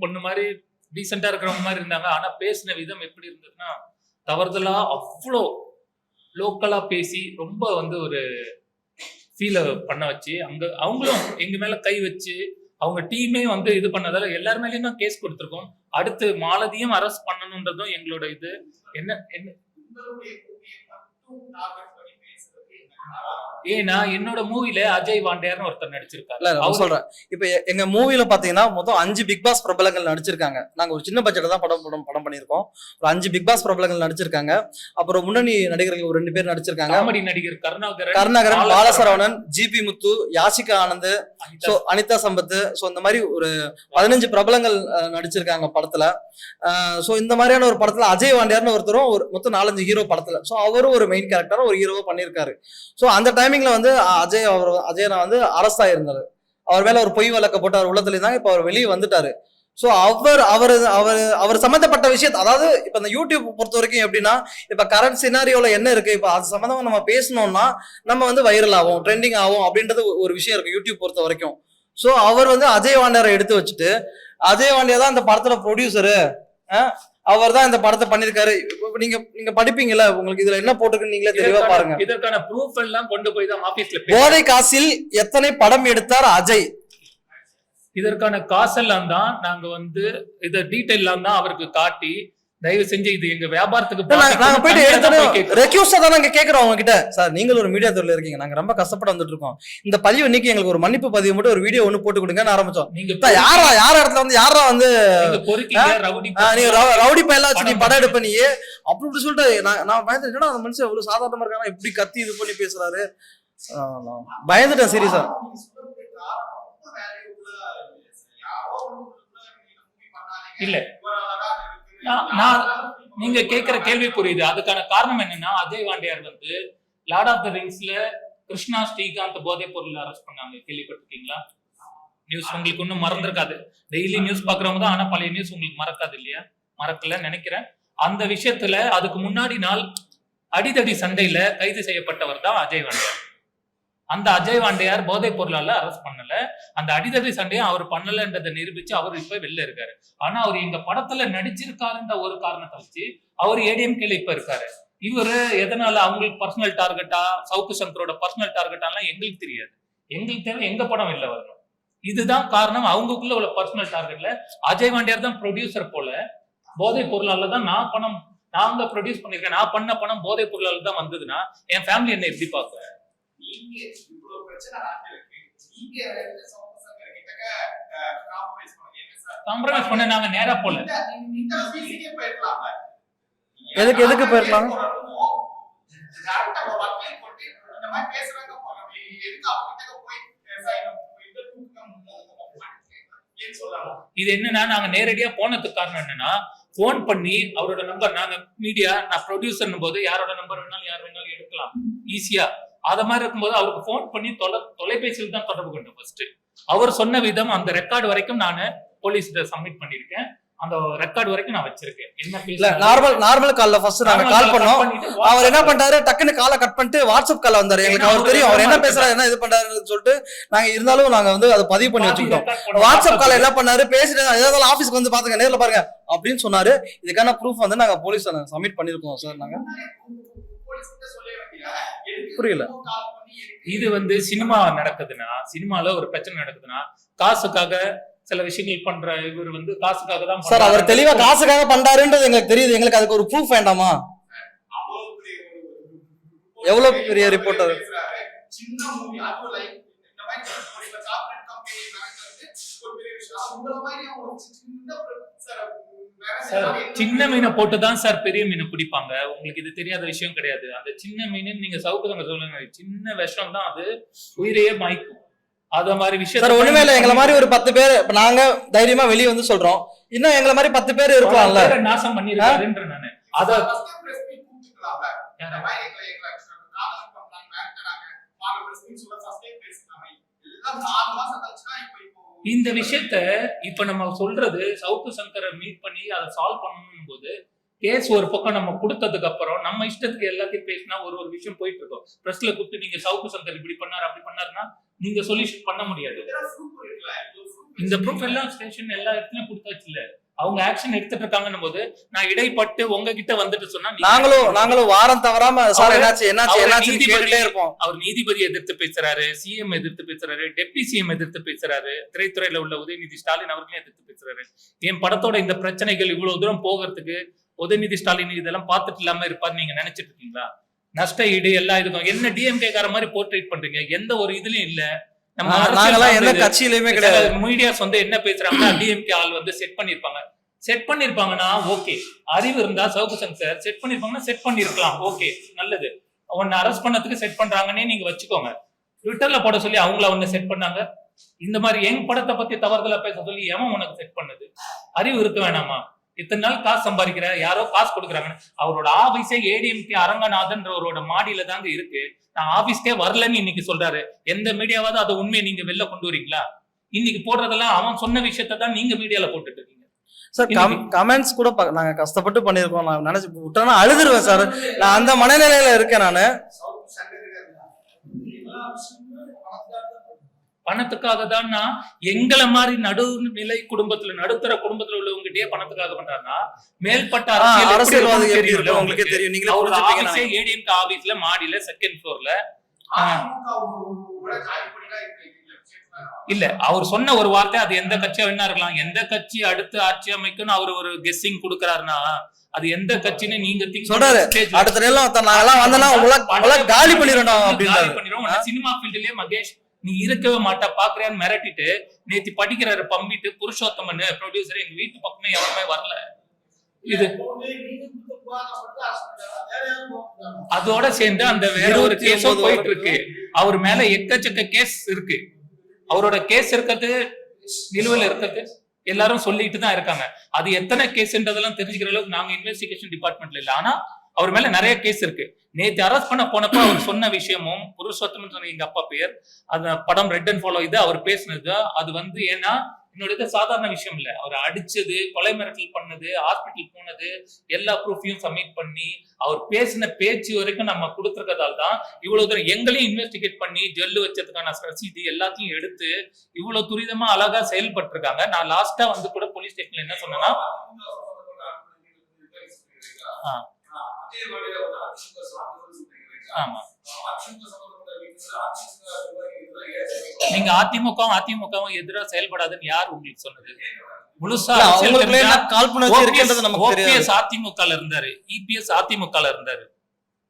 பொண்ணு மாதிரி டீசெண்டா இருக்கிறவங்க மாதிரி இருந்தாங்க. ஆனா பேசின விதம் எப்படி இருந்ததுன்னா தவறுதலா அவ்வளோ லோக்கலா பேசி ரொம்ப வந்து ஒரு ஃபீல பண்ண வச்சு, அவங்களும் எங்க மேல கை வச்சு அவங்க டீமே வந்து இது பண்ணதால எல்லார் மேலேயும் தான் கேஸ் கொடுத்துருக்கோம். அடுத்து மாலதியும் அரெஸ்ட் பண்ணணும்ன்றதும் எங்களோட இது. என்ன ஏன்னா என்னோட மூவில அஜய் வாண்டியார்னு ஒருத்தர் நடிச்சிருக்காரு. சொல்றேன். இப்ப எங்க மூவில பாத்தீங்கன்னா மொத்தம் 5 பிக் பாஸ் பிரபலங்கள் நடிச்சிருக்காங்க. நாங்க ஒரு சின்ன பட்ஜெட்ல தான் படம் பண்ணிருக்கோம். ஒரு 5 பிக் பாஸ் பிரபலங்கள் நடிச்சிருக்காங்க. அப்புறம் முன்னணி நடிகர்கள் ஒரு 2 பேர் நடிச்சிருக்காங்க. காமெடி நடிகர் கருணாகரன், பாலசரவணன், ஜிபி முத்து, யாசிகா ஆனந்த், அனிதா சம்பத், இந்த மாதிரி ஒரு 15 பிரபலங்கள் நடிச்சிருக்காங்க படத்துல. இந்த மாதிரியான ஒரு படத்துல அஜய் வாண்டியார்னு ஒருத்தரும் ஒரு மொத்தம் 4-5 ஹீரோ படத்துல. அவரும் ஒரு மெயின் கேரக்டரா ஒரு ஹீரோவா பண்ணிருக்காரு. அந்த டைமிங்ல வந்து அஜய் வந்து அரஸ்ட் ஆயிருந்தாரு. அவர் மேல ஒரு பொய் வழக்க போட்டு அவர் உள்ளத்துல இருந்தாங்க. இப்ப அவர் வெளியே வந்துட்டாரு. அவர் சம்பந்தப்பட்ட விஷயத்த, அதாவது இப்ப இந்த யூடியூப் பொறுத்த வரைக்கும் எப்படின்னா, இப்ப கரண்ட் சினாரியோல என்ன இருக்கு, இப்ப அது சம்பந்தமா நம்ம பேசணும்னா நம்ம வந்து வைரல் ஆகும், ட்ரெண்டிங் ஆகும் அப்படின்றது ஒரு விஷயம் இருக்கு யூடியூப் பொறுத்த வரைக்கும். அவர் வந்து அஜய் வாண்டியாரை எடுத்து வச்சுட்டு, அஜய் வாண்டியா தான் இந்த படத்துல ப்ரொடியூசரு, அவர் தான் இந்த படத்தை பண்ணிருக்காரு. நீங்க படிப்பீங்கல்ல, உங்களுக்கு இதுல என்ன போட்டுருக்கு நீங்களே தெளிவா பாருங்க. இதற்கான ப்ரூஃப் எல்லாம் கொண்டு போய் தான் ஆபீஸ்ல. போதை காசில் எத்தனை படம் எடுத்தார் அஜய்? இதற்கான காசெல்லாம் தான் நாங்க வந்து இத டீடைல் எல்லாம் தான் அவருக்கு காட்டி, தயவு செஞ்சு இது எங்க வியாபாரத்துக்கு நாங்க போயிட்டு எடுத்து ரெக்யூஸ்டா தான் நாங்க கேக்குறோம் அவங்க கிட்ட. சார், நீங்களும் ஒரு மீடியா துறையில இருக்கீங்க, நாங்க ரொம்ப கஷ்டப்பட்டு வந்துட்டு இருக்கோம், இந்த பதிவு இன்னைக்கு எங்களுக்கு ஒரு மன்னிப்பு பதிவு மட்டும் ஒரு வீடியோ ஒண்ணு போட்டு கொடுங்கன்னு ஆரம்பிச்சோம். நீங்க யார இடத்துல வந்து யாரா வந்து நீங்க ரவுடி பையெல்லாம் வச்சு நீ படம் எடுப்ப நீ அப்படி சொல்லிட்டு நான் பயந்துட்டேன். அந்த மனுஷன் எவ்வளவு சாதாரணமா இருக்காங்க, எப்படி கத்தி இது பண்ணி பேசுறாரு, பயந்துட்டேன் சீரியஸா. இல்ல, நீங்க கேக்குற கேள்வி புரியுது. அதுக்கான காரணம் என்னன்னா, அஜய் வாண்டியார் வந்து லார்ட் ஆஃப் தி ரிங்ஸ்ல கிருஷ்ணா ஸ்ரீகாந்த் போதைப் பொருள் அரெஸ்ட் பண்ணாங்க. கேள்விப்பட்டிருக்கீங்களா? நியூஸ் உங்களுக்கு ஒன்னும் மறந்துருக்காது. டெய்லி நியூஸ் பாக்குறவங்க தான், ஆனா பழைய நியூஸ் உங்களுக்கு மறக்காது இல்லையா? மறக்கல நினைக்கிறேன். அந்த விஷயத்துல அதுக்கு முன்னாடி நாள் அடிதடி சண்டையில கைது செய்யப்பட்டவர் தான் அஜய் வாண்டியார். அந்த அஜய் வாண்டியார் போதைப் பொருளால அரெஸ்ட் பண்ணல. அந்த அடிதடி சண்டையை அவர் பண்ணலன்றதை நிரூபிச்சு அவர் இப்ப வெளில இருக்காரு. ஆனா அவர் எங்க படத்துல நடிச்சிருக்காருன்ற ஒரு காரணத்தை வச்சு அவர் ஏடிஎம்கேல இப்ப இருக்காரு. இவரு எதனால அவங்களுக்கு பர்சனல் டார்கெட்டா, சவுக்கு சங்கரோட பர்சனல் டார்கெட்டாலாம் எங்களுக்கு தெரியாது. எங்களுக்கு தேவை எங்க படம் வெளில வரணும். இதுதான் காரணம். அவங்களுக்குள்ள உள்ள பர்சனல் டார்கெட்ல அஜய் வாண்டியார் தான் ப்ரொடியூசர் போல. போதைப் பொருளால தான் நாங்க ப்ரொடியூஸ் பண்ணிருக்கேன், நான் பண்ண பணம் போதைப் பொருளால தான் வந்ததுன்னா என் ஃபேமிலி என்ன எப்படி பாக்குறேன்? காம்ப்ரமைஸ் பண்ண நாங்க நேரா போல. எதுக்கு போயிருக்கலாம்? இது என்னன்னா, நாங்க நேரடியா போனதுக்கு காரணம் என்னன்னா, போன் பண்ணி அவரோட நம்பர், நாங்க மீடியா, நான் ப்ரொடியூசர் போது யாரோட நம்பர் வேணாலும் யார் வேணாலும் எடுக்கலாம் ஈஸியா. அத மாதிரி இருக்கும்போது அவருக்கு போன் பண்ணி தொலைபேசியில் தான் தொடர்பு கொண்டேன். ஃபர்ஸ்ட் அவர் சொன்ன விதம், அந்த ரெக்கார்டு வரைக்கும் நான் போலீஸ்ல சப்மிட் பண்ணிருக்கேன். அந்த ரெக்கார்டு வரைக்கும் நான் வச்சிருக்கேன். என்ன நார்மல் கால்ல ஃபர்ஸ்ட் நாங்க கால் பண்ணோம். அவர் என்ன பண்றாரு, டக்குன்னு காலை கட் பண்ணிட்டு வாட்ஸ்அப் கால் வந்தாரு. எங்களுக்கு அவர் தெரியும் அவர் என்ன பேசுறாரு, என்ன இது பண்றாருன்னு சொல்லிட்டு நாங்க இருந்தாலும் நாங்க வந்து அதை பதிவு பண்ணி வச்சுக்கிட்டோம். வாட்ஸ்அப் கால் என்ன பண்ணாரு, பேசிட்டு ஏதாவது ஆபீஸ்க்கு வந்து பாத்துங்க, நேர்ல பாருங்க அப்படின்னு சொன்னாரு. இதுக்கான ப்ரூஃப் வந்து நாங்க போலீஸ்ல சப்மிட் பண்ணிருக்கோம் சார். நாங்க புரியல. இது வந்து சினிமா நடக்குதுன்னா, சினிமால ஒரு பிரச்சனை நடக்குதுன்னா காசுக்காக சில விஷயங்கள் பண்ற இவர் வந்து காசுக்காக தான் சார். அவர் தெளிவா காசுக்காக பண்றாருன்றது எங்களுக்கு தெரியுது. எங்களுக்கு அதுக்கு ஒரு ப்ரூஃப் வேண்டாமா? எவ்வளவு பெரிய ரிப்போர்ட்டர் சின்ன மூவி அது லைக் இந்த மாதிரி ஒரு கார்ப்பரேட் கம்பெனி நடக்கிறது ஒரு பெரிய விஷயம். உங்கள மாதிரி அவங்க சின்ன சார் சின்ன மீனை போட்டுதான் சார் பெரிய மீனை பிடிப்பாங்க. உங்களுக்கு இது தெரியாத விஷயம் கிடையாது. அந்த சின்ன மீன் நீங்க சவுக்குதங்க சொல்லுங்க, சின்ன விஷம் தான் அது உயிரையே மாய்க்கும். அத மாதிரி விஷயம் சார் ஒண்ணுமே இல்ல. எங்களை மாதிரி ஒரு 10 பேர் இப்ப நாங்க தைரியமா வெளியே வந்து சொல்றோம், இன்னும் எங்களை மாதிரி 10 பேர் இருக்கலாம்ல. நாசம் பண்ணிருக்காருன்ற நானு அத இந்த விஷயத்த இப்ப நம்ம சொல்றது சவுக்கு சங்கரை மீட் பண்ணி அதை சால்வ் பண்ணணும் போது கேஸ் ஒரு பக்கம் நம்ம கொடுத்ததுக்கு அப்புறம் நம்ம இஷ்டத்துக்கு எல்லாத்தையும் பேசினா ஒரு விஷயம் போயிட்டு இருக்கோம். பிரஸ்ல கூப்பிட்டு நீங்க சவுக்கு சங்கர் இப்படி பண்ணாரு அப்படி பண்ணாருன்னா நீங்க சொல்யூஷன் பண்ண முடியாது. இந்த ப்ரூஃப் எல்லாம் ஸ்டேஷன் எல்லா இடத்துலயும் கொடுத்தாச்சு இல்ல, அவங்க ஆக்ஷன் எடுத்துட்டு இருக்காங்கன்னு போது நான் இடைப்பட்டு உங்ககிட்ட வந்துட்டு சொன்னா நாங்களும் வாரம் தவறாம சார் என்னாச்சு கேட்டுட்டே இருப்போம். அவர் நீதிபதி எதிர்த்து பேசுறாரு, சிஎம் எதிர்த்து பேசுறாரு, டெப்டி சிஎம் எதிர்த்து பேசுறாரு, திரைத்துறையில உள்ள உதயநிதி ஸ்டாலின் அவர்களையும் எதிர்த்து பேசுறாரு. என் படத்தோட இந்த பிரச்சனைகள் இவ்வளவு தூரம் போகிறதுக்கு உதயநிதி ஸ்டாலின் இதெல்லாம் பார்த்துட்டு இல்லாம இருப்பாரு நீங்க நினைச்சிட்டு இருக்கீங்களா? நஷ்ட ஈடு எல்லாம் இருக்கும் என்ன டிஎம்கே கார மாதிரி போர்ட்ரேட் பண்றீங்க? எந்த ஒரு இதுலயும் இல்ல. எந்த கட்சியிலுமே கிடையாது. மீடியாஸ் வந்து என்ன பேசுறாங்கன்னா டிஎம்கே ஆள் வந்து செட் பண்ணிருப்பாங்கன்னா ஓகே, அறிவு இருந்தா சவுக்கு சங்கர் செட் பண்ணிருப்பாங்கன்னா செட் பண்ணிருக்கலாம், ஓகே நல்லது. உன்னை அரெஸ்ட் பண்ணதுக்கு செட் பண்றாங்கன்னே நீங்க வச்சுக்கோங்க. ட்விட்டர்ல போட சொல்லி அவங்கள ஒன்னு செட் பண்ணாங்க. இந்த மாதிரி எங் படத்தை பத்தி தவறுதலா பேச சொல்லி எவன் உனக்கு செட் பண்ணது? அறிவு இருக்க வேணாமா? இத்தனை நாள் காசு சம்பாதிக்கிற யாரோ காசு கொடுக்குறாங்க. அவரோட ஆபீஸே ஏடிஎம்கே அரங்கநாதன்றவரோட மாடியில தாங்க இருக்கு. நான் ஆபீஸ்க்கே வரலன்னு இன்னைக்கு சொல்றாரு. எந்த மீடியாவது அதை உண்மையை நீங்க வெளில கொண்டு வரீங்களா? இன்னைக்கு போடுறதெல்லாம் அவன் சொன்ன விஷயத்த தான் நீங்க மீடியால போட்டுட்டு இருக்கீங்க சார். கமெண்ட்ஸ் கூட நாங்க கஷ்டப்பட்டு பண்ணிருக்கோம். நான் நினைச்சு விட்டோம்னா அழுதுருவேன் சார். நான் அந்த மனநிலையில இருக்கேன் நானு. பணத்துக்காக தான் எங்களை மாதிரி நடுநிலை குடும்பத்துல நடுத்தர குடும்பத்துல உள்ளவங்கிட்டே பணத்துக்காக பண்றாருன்னா மேல்பட்ட அரசியல்வாதிகள் உங்களுக்கு தெரியும். நீங்களே ஏடிஎம்கே ஆபீஸ்ல மாடியில செகண்ட் ஃப்ளோர்ல இல்ல அவர் சொன்ன ஒரு வார்த்தை, அது எந்த கட்சியா வேணா இருக்கலாம், எந்த கட்சி அடுத்து ஆட்சி அமைக்கும்னு அவர் ஒரு கெஸ்ஸிங் கொடுக்கறாருன்னா அது எந்த கட்சின்னு நீங்க சொல்றாரு. அடுத்த நேரம் நாங்கெல்லாம் வந்தனா உங்களை காலி பண்ணிரோம் அப்படின்றாரு. சினிமா ஃபீல்ட்லயே மகேஷ் நீ இருக்கவே மாட்டா பாக்குறியான்னு மிரட்டிட்டு நேத்தி படிக்கிறாரு பம்பிட்டு புருஷோத்தமன் ப்ரொடியூசர் எங்க வீட்டு பக்கமே எவருமே வரல. இது அதோட சேர்ந்து அந்த வேற ஒரு கேஸும் போயிட்டு இருக்கு. அவர் மேல எக்கச்சக்க கேஸ் இருக்கு. அவரோட கேஸ் இருக்கிறது நிலுவையில் இருக்கிறது எல்லாரும் சொல்லிட்டு தான் இருக்காங்க. அது எத்தனை கேஸ்ன்றதெல்லாம் தெரிஞ்சுக்கிற அளவுக்கு நாங்க இன்வெஸ்டிகேஷன் டிபார்ட்மெண்ட்ல இல்ல. ஆனா அவர் மேல நிறைய கேஸ் இருக்கு. நேற்று அரெஸ்ட் பண்ண போனப்ப அவர் சொன்ன விஷயமும் புருஷோத்தமன் சொன்ன எங்க அப்பா பேர் அந்த படம் ரெட் அண்ட் ஃபாலோ இது அவர் பேசினது அது வந்து ஏன்னா என்னோட சாதாரண விஷயம் இல்ல. அவர் அடிச்சது, கொலை மிரட்டல் பண்ணது, ஹாஸ்பிட்டல் போனது எல்லா ப்ரூஃபையும் சப்மிட் பண்ணி அவர் பேசின பேச்சு வரைக்கும் நம்ம கொடுத்துருக்கதால் தான் இவ்வளவு தூரம் எங்களையும் இன்வெஸ்டிகேட் பண்ணி ஜெல்லு வச்சதுக்கான ரசீது எல்லாத்தையும் எடுத்து இவ்வளவு துரிதமா அழகா செயல்பட்டு இருக்காங்க. நான் லாஸ்டா வந்து கூட போலீஸ் ஸ்டேஷன்ல என்ன சொன்னேன்னா ஆமா நீங்க அதிமுகவும் எதிராக செயல்படாதுன்னு யார் உங்களுக்கு சொன்னது? முழுசா ஓபிஎஸ் அதிமுக இருந்தாரு, இபிஎஸ் அதிமுக இருந்தாரு,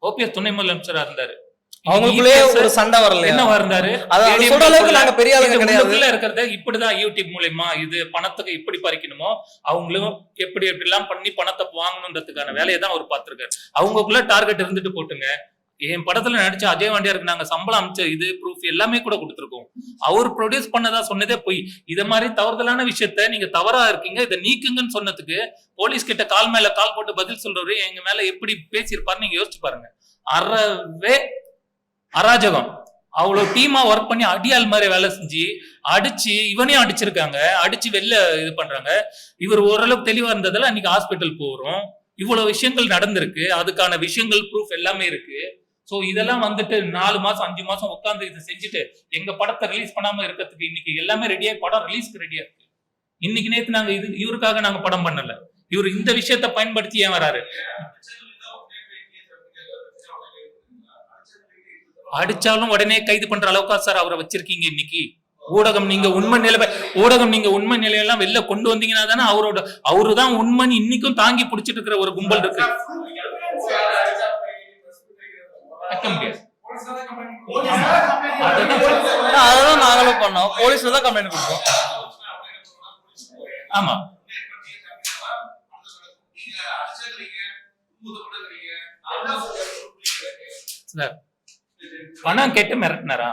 ஓபிஎஸ் துணை முதலமைச்சரா இருந்தாரு. அவங்களுக்குள்ளே ஒரு சண்டை வரல என்ன இருந்தாரு இருக்கிறத இப்படிதான் யூடியூப் மூலமா இது பணத்துக்கு இப்படி பறிக்கணுமோ அவங்களும் எப்படி எல்லாம் பண்ணி பணத்தை வாங்கணுன்றதுக்கான வேலையை தான் அவர் பார்த்திருக்காரு. அவங்களுக்குள்ள டார்கெட் இருந்துட்டு போட்டுங்க. என் படத்துல நடிச்ச அஜய் வாண்டியாருக்கு நாங்க சம்பளம் அமைச்ச இது ப்ரூஃப் எல்லாமே கூட கொடுத்துருக்கோம். அவர் ப்ரொடியூஸ் பண்ணதா சொன்னதே போய் இத மாதிரி தவறுதலான விஷயத்த நீங்க தவறா இருக்கீங்க இதை நீக்குங்கன்னு சொன்னதுக்கு போலீஸ் கிட்ட கால் மேல கால் போட்டு பதில் சொல்றவரு எங்க மேல எப்படி பேசியிருப்பாரு நீங்க யோசிச்சு பாருங்க. அறவே அராஜகம். அவ்வளவு டீமா ஒர்க் பண்ணி அடியால் மாதிரி வேலை செஞ்சு அடிச்சு இவனையும் அடிச்சிருக்காங்க, அடிச்சு வெளில இது பண்றாங்க. இவர் ஓரளவுக்கு தெளிவா இருந்ததுல அன்னைக்கு ஹாஸ்பிட்டல் போறோம். இவ்வளவு விஷயங்கள் நடந்திருக்கு, அதுக்கான விஷயங்கள் ப்ரூஃப் எல்லாமே இருக்கு. சோ இதெல்லாம் வந்துட்டு 4 மாசம் 5 மாசம் உட்கார்ந்து இதை செஞ்சுட்டு எங்க படத்தை ரிலீஸ் பண்ணாம இருக்கிறதுக்கு இன்னைக்கு எல்லாமே ரெடியா படம் ரிலீஸ்க்கு ரெடியா இருக்கு. இன்னைக்கு நேத்து நாங்க இவருக்காக நாங்க படம் பண்ணல. இவர் இந்த விஷயத்த பயன்படுத்தி ஏன் வராரு? அடிச்சாலும் உடனே கைது பண்ற அளவுக்கா சார் அவரை வச்சிருக்கீங்க இன்னைக்கு? ஊடகம் நீங்க உண்மை நிலையெல்லாம் வெளில கொண்டு வந்தீங்கன்னா தானே அவருதான் உண்மைன்னு இன்னைக்கும் தாங்கி பிடிச்சிட்டு இருக்கிற ஒரு கும்பல் இருக்கு. அததான் நாங்களும் பண்ணோம், போலீஸ்ல தான் கம்ப்ளைண்ட் கொடுத்தோம். ஆமா சார், பணம் கேட்டு மிரட்டினாரா?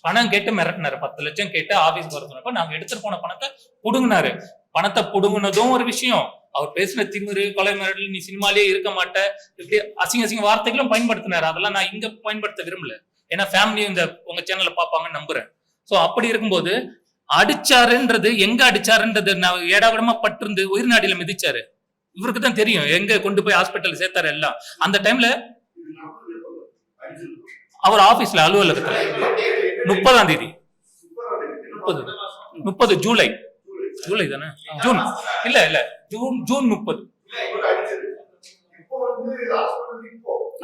பணம் கேட்டு மிரட்டினாரு. 10 லட்சம் கேட்டு ஆபீஸ்க்கு வர சொன்னப்ப நாங்க எடுத்துட்டு போன பணத்தை புடுங்கினாரு. பணத்தை புடுங்கினதும் ஒரு விஷயம், அவர் பேசின திமிரு, கொலை மிரட்டல், நீ சினிமாலேயே இருக்க மாட்ட, இப்படி அசிங்க அசிங்க வார்த்தைகளும் பயன்படுத்தினாரு. அதெல்லாம் நான் இங்க பயன்படுத்த விரும்பல, ஏன்னா ஃபேமிலியும் இந்த உங்க சேனல்ல பாப்பாங்கன்னு நம்புறேன். சோ அப்படி இருக்கும்போது அடிச்சாருன்றது, எங்க அடிச்சாருன்றது நான் ஏடாவிடமா பட்டிருந்து உயிர்நாடியில மிதிச்சாரு. இவருக்கு தான் தெரியும் எங்க கொண்டு போய் ஹாஸ்பிட்டல் சேர்த்தாரு எல்லாம். அந்த டைம்ல அவர் ஆபீஸ்ல அலுவலகத்துல 30ஆம் தேதி 30 ஜூலை தானே, ஜூன் இல்ல ஜூன் 30.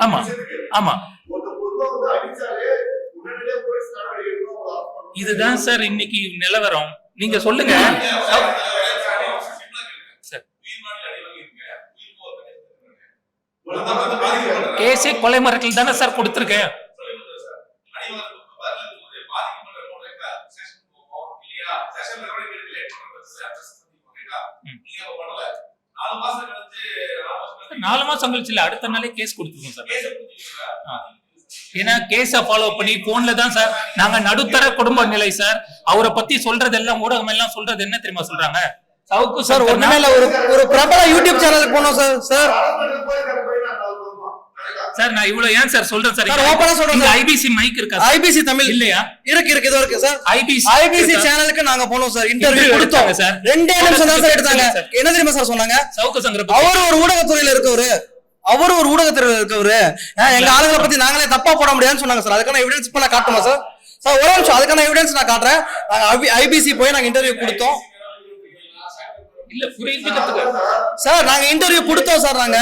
ஆமா ஆமா, இதுதான் சார் இன்னைக்கு நிலவரம். நீங்க சொல்லுங்க கேஸே கொலை மிரட்டல் தானே சார் கொடுத்திருக்கேன். நாலு மாசம் கழிச்சு இல்ல, அடுத்த நாளே கேஸ் கொடுத்துருக்கோம் சார். ஏன்னா கேஸ ஃபாலோ பண்ணி போன்ல தான் சார், நாங்க நடுத்தர குடும்ப நிலை சார். அவரை பத்தி சொல்றது எல்லாம் ஊடகம் எல்லாம் சொல்றது என்ன தெரியுமா சொல்றாங்க, சவுக்கு சார் ஒண்ணுமே இல்ல, ஒரு பிரபல யூடியூப் சேனலுக்கு போனோம் சார். சார் நான் இவ்வளவு ஏன் சார் சொல்றேன் சார், ஓபனா சொல்றேன். ஐபிசி மைக் இருக்கா? ஐபிசி தமிழ் இல்லையா? இருக்கு இது இருக்கு சார். ஐபிசி சேனலுக்கு நாங்க போனோம் சார், இன்டர்வியூ கொடுத்தோம் சார். 2 நிமிஷம் தான் சார் எடுத்தாங்க. என்ன தெரியுமா சார் சொன்னாங்க, சவுக்கு சங்கர அவர் ஒரு ஊடகத்துறையில இருக்கவரு, எங்க ஆளுங்களை பத்தி நாங்களே தப்பா போட முடியாதுன்னு சொன்னாங்க சார். அதுக்கான எவிடன்ஸ் இப்ப நான் காட்டுமா சார்? சார் ஒரே நிமிஷம், அதுக்கான எவிடன்ஸ் நான் காட்டுறேன். நாங்க ஐபிசி போய் நாங்க இன்டர்வியூ கொடுத்தோம். இல்ல புரியுதுக்கு சார், நாங்க இன்டர்வியூ கொடுத்தோம் சார். நாங்க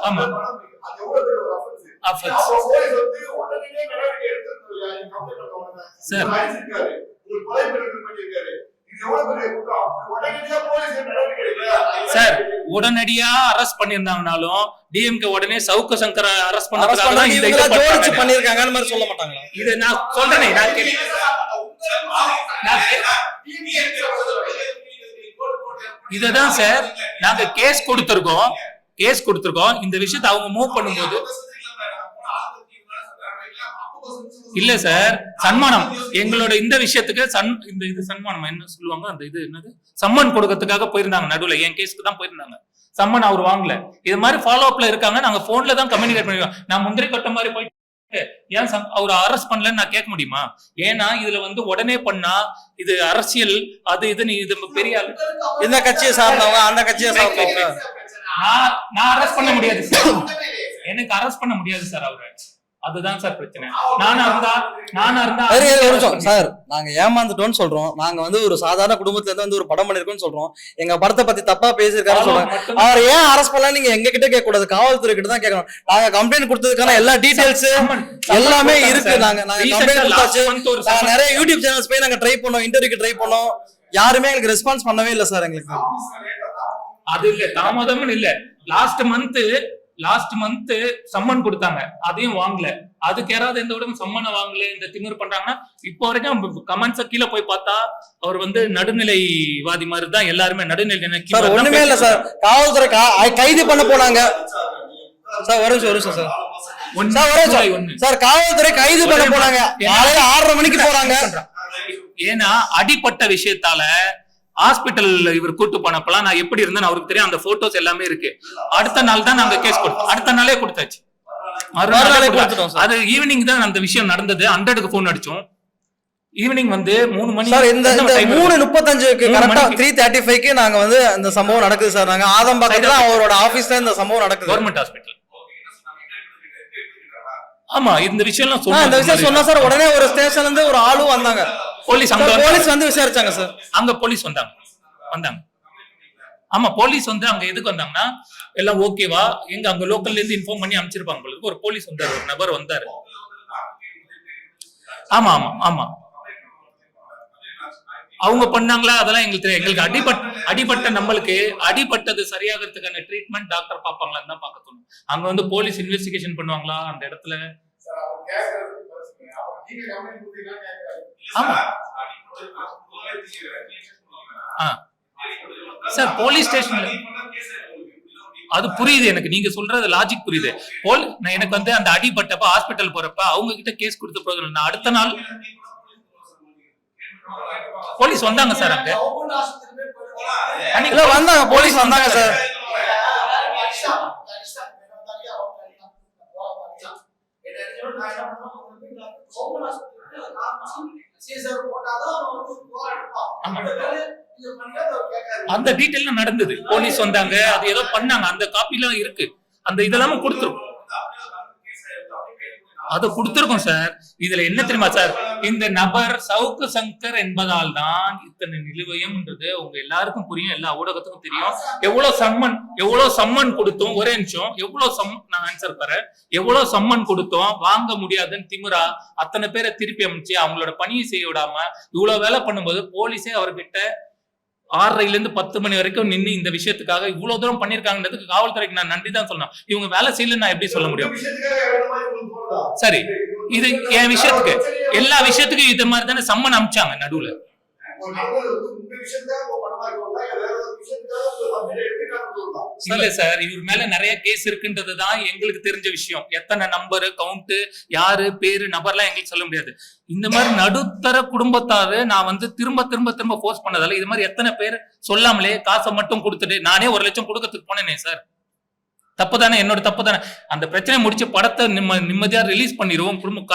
ஆமா சார், சார் உடனடியா அரெஸ்ட் பண்ணிருந்தாங்கனாலும் டிஎம்கே உடனே சவுக்கு சங்கர அரெஸ்ட் பண்ணிருக்காங்கன்னு மாதிரி சொல்ல மாட்டாங்களா? இது நான் சொல்றேனே, இதுதான் சார் நாங்க கேஸ் கொடுத்திருக்கோம். இந்த விஷயத்தை அவங்க மூவ் பண்ணும்போது இல்ல சார், சன்மானம் எங்களோட இந்த விஷயத்துக்கு இது சன்மானம் என்ன சொல்லுவாங்க, அந்த இது என்னது சம்மன் கொடுக்கறதுக்காக போயிருந்தாங்க. நடுவுல என் கேஸ்க்கு தான் போயிருந்தாங்க. சம்மன் அவர் வாங்கல. இது மாதிரி ஃபாலோ அப்ல இருக்காங்க. நாங்க போன்ல தான் கம்யூனிகேட் பண்ணிருக்கோம். நான் முந்திரி கொட்ட மாதிரி போயிட்டு ஏன் அவர் அரெஸ்ட் பண்ணலன்னு நான் கேட்க முடியுமா? ஏன்னா இதுல வந்து உடனே பண்ணா இது அரசியல், அது இதுன்னு இது பெரிய இந்த கட்சியை சார்ந்தவங்க அந்த கட்சியை சார்ந்தவங்க நான் அரெஸ்ட் பண்ண முடியாது சார். எனக்கு அரெஸ்ட் பண்ண முடியாது சார் அவரை. அதுதான் சார் பிரச்சனை. நானா இருந்தா சார் நாங்க ஏமாந்துட்டோம்னு சொல்றோம். நாங்க வந்து ஒரு சாதாரண குடும்பத்துல இருந்து வந்து ஒரு படம் பண்ணிருக்கோம்னு சொல்றோம். எங்க படத்தை பத்தி தப்பா பேசிருக்காரு சொல்றாங்க. அவர் ஏன் அரெஸ்ட் பண்ணலாம் நீங்க எங்க கிட்ட கேட்க கூடாது, காவல்துறை கிட்ட தான் கேட்கணும். நாங்க கம்ப்ளைண்ட் கொடுத்ததுக்கான எல்லா டீடைல்ஸ் எல்லாமே இருக்கு. நாங்க கம்ப்ளைண்ட் கொடுத்தாச்சு. நிறைய யூடியூப் சேனல்ஸ் போய் நாங்க ட்ரை பண்ணோம், இன்டர்வியூக்கு ட்ரை பண்ணோம். யாருமே எங்களுக்கு ரெஸ்பான்ஸ் பண்ணவே இல்லை சார். எங்களுக்கு அது இல்ல, தாமதம்னு இல்ல. லாஸ்ட் மந்த் சம்மன் கொடுத்தாங்க, அதையும் வாங்கல. அதுக்கு யாராவது எந்த விட சம்மனை வாங்கல, இந்த திமிர் பண்றாங்கன்னா இப்போ வரைக்கும் கமெண்ட்ஸ் கீழே போய் பார்த்தா அவர் வந்து நடுநிலைவாதி மாதிரி தான் எல்லாருமே. நடுநிலை ஒண்ணுமே இல்ல சார். காவல்துறை கைது பண்ண போனாங்க சார். வரும் சார், காவல்துறை கைது பண்ண போனாங்க. 6:30 மணிக்கு போறாங்க. ஏன்னா அடிப்பட்ட விஷயத்தால ஹாஸ்பிட்டல் இவர் கூட்டு போனப்பெல்லாம் நான் எப்படி இருந்தேன்னு அவருக்கு தெரியும். அந்த போட்டோஸ் எல்லாமே இருக்கு. அடுத்த நாள் தான் நாங்க கேஸ் கொடுத்தோம். அடுத்த நாளே கொடுத்தாச்சு. அது ஈவினிங் தான் அந்த விஷயம் நடந்தது. 100க்கு போன் அடிச்சோம். ஈவினிங் வந்து 3 மணி சார். இந்த 3:35க்கு கரெக்டா 3:35க்கு நாங்க வந்து இந்த சம்பவம் நடக்குது சார். நாங்க ஆதம்பாக்கத்துல அவரோட ஆபீஸ்ல இந்த சம்பவம் நடக்குது, கவர்மெண்ட் ஹாஸ்பிட்டல். ஆமா, இந்த விஷயம் எல்லாம் சொன்னா சார். உடனே ஒரு ஸ்டேஷன்ல இருந்து ஒரு ஆளும் வந்தாங்க. போலீஸ் வந்து விசாரிச்சாங்க சார். அங்க போலீஸ் வந்தாங்க. ஆமா, போலீஸ் வந்து அங்க எதுக்கு வந்தாங்கன்னா எல்லாம் ஓகேவா, எங்க அங்க லோக்கல்ல இருந்து இன்ஃபார்ம் பண்ணி அனுப்பிச்சிருப்பாங்க போல. ஒரு போலீஸ் வந்தாரு, ஒரு நபர் வந்தாரு. ஆமா ஆமா ஆமா அவங்க பண்ணாங்களா அதெல்லாம் எங்களுக்கு தெரியும். எங்களுக்கு அடிபட்ட நம்மளுக்கு அடிபட்டது சரியாகிறதுக்கான ட்ரீட்மெண்ட் டாக்டர் பார்ப்பாங்களான்னு தான் பார்க்க தோணும். அங்க வந்து போலீஸ் இன்வெஸ்டிகேஷன் பண்ணுவாங்களா அந்த இடத்துல? ஆமா சார், போலீஸ் ஸ்டேஷன்ல அது புரியுது எனக்கு, நீங்க சொல்றது லாஜிக் புரியுது. எனக்கு வந்து அந்த அடிபட்டப்ப ஹாஸ்பிட்டல் போறப்ப அவங்க கிட்ட கேஸ் கொடுத்த போது நான் அடுத்த நாள் போலீஸ் வந்தாங்க சார். அங்க வந்தாங்க, போலீஸ் வந்தாங்க சார். அந்த டீடைல் நடந்தது, போலீஸ் வந்தாங்க, அது ஏதோ பண்ணாங்க, அந்த காப்பி எல்லாம் இருக்கு, அந்த இதெல்லாம் கொடுத்துருக்கோம், அதை கொடுத்திருக்கோம் சார். இதுல என்ன தெரியுமா சார், இந்த நபர் சவுக்கு சங்கர் என்பதால் தான் இத்தனை நிலுவையும்ன்றது உங்க எல்லாருக்கும் புரியும், எல்லா ஊடகத்துக்கும் தெரியும். எவ்வளவு சம்மன் கொடுத்தோம், ஒரே நிமிஷம், நான் ஆன்சர் தரேன், எவ்வளவு சம்மன் கொடுத்தோம், வாங்க முடியாதுன்னு திமிரா அத்தனை பேரை திருப்பி அமைச்சு அவங்களோட பணியை செய்ய விடாம இவ்வளவு வேலை பண்ணும்போது போலீஸே அவர்கிட்ட 6:30 to 10 மணி வரைக்கும் நின்று இந்த விஷயத்துக்காக இவ்வளவு தூரம் பண்ணிருக்காங்கன்றதுக்கு காவல்துறைக்கு நான் நன்றி தான் சொல்லணும். இவங்க வேலை செய்யல நான் எப்படி சொல்ல முடியும்? சரி, இது என் விஷயத்துக்கு, எல்லா விஷயத்துக்கும் இது மாதிரி தானே சம்மன் அமிச்சாங்க நடுவுல. இல்ல சார், இவர் மேல நிறைய கேஸ் இருக்குன்றதுதான் எங்களுக்கு தெரிஞ்ச விஷயம். எத்தனை நம்பரு, கவுண்ட், யாரு பேரு, நபர்லாம் எங்களுக்கு சொல்ல முடியாது. இந்த மாதிரி நடுத்தர குடும்பத்தாரு நான் வந்து திரும்ப திரும்ப திரும்ப போர்ஸ் பண்ணதால இது மாதிரி எத்தனை பேர் சொல்லாமலே காசை மட்டும் கொடுத்துட்டு நானே 1 லட்சம் கொடுக்கறதுக்கு போனேனே சார். தப்பு தானே, என்னோட தப்பு தானே. அந்த பிரச்சனை முடிச்சு படத்தை நிம்மதியா ரிலீஸ் பண்ணிடுவோம், குடும்பம்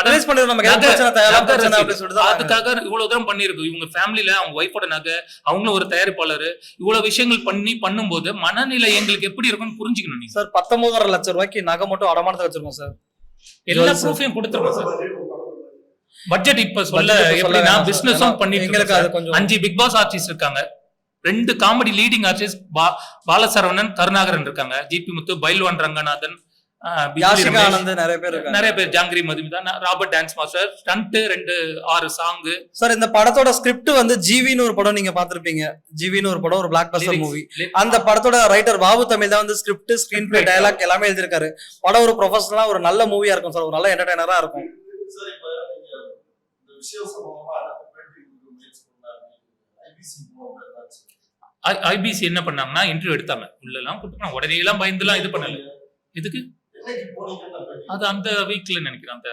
அதுக்காக இவ்வளவு தூரம் பண்ணிருக்கு. இவங்க ஃபேமிலில அவங்க ஒய்ஃபோட நகை, அவங்களும் ஒரு தயாரிப்பாளர், இவ்வளவு விஷயங்கள் பண்ணும்போது மனநிலை எங்களுக்கு எப்படி இருக்கும்னு புரிஞ்சுக்கணும். நீங்க சார் 19.5 லட்சம் ரூபாய்க்கு நகை மட்டும் அடமானத்தை வச்சிருக்கோம் சார். எல்லா ப்ரூஃபையும் கொடுத்துருக்கோம் சார். பட்ஜெட் இப்ப சொல்ல எப்படின்னா பிசினஸும் பண்ணிட்டு 5 பிக் பாஸ் ஆர்டிஸ்ட் இருக்காங்க, 2 comedy leading artist Balasaravanan, Karunakaran இருக்காங்க, ஜிபி முத்து, பைல்வான் ரங்கநாதன், நிறைய பேர், Jangiri Madhumitha, Robert dance master, stunt 6 song. Sir இந்த படத்தோட ஸ்கிரிப்ட் வந்து ஜிவின்னு ஒரு படம் நீங்க பாத்திருப்பீங்க. ஜிவின்னு ஒரு படம், ஒரு பிளாக் பஸ்டர் மூவி. அந்த படத்தோட ரைட்டர் பாபு தமிழ் தான் வந்து ஸ்கிரிப்ட், ஸ்கிரீன் பிளே, டயலாக் எல்லாமே எழுதிருக்காரு. படம் ஒரு ப்ரொஃபஷனலா ஒரு நல்ல மூவியா இருக்கும் சார், ஒரு நல்ல என்டர்டைனரா இருக்கும். ஐபிசி என்ன பண்ணாங்கன்னா இன்டர்வியூ எடுத்தாங்க, உள்ளெல்லாம் கூப்பிட்டு உடனே எல்லாம் பயந்துலாம் இது பண்ணல. இதுக்கு அது அந்த வீக்ல நினைக்கிறேன், அந்த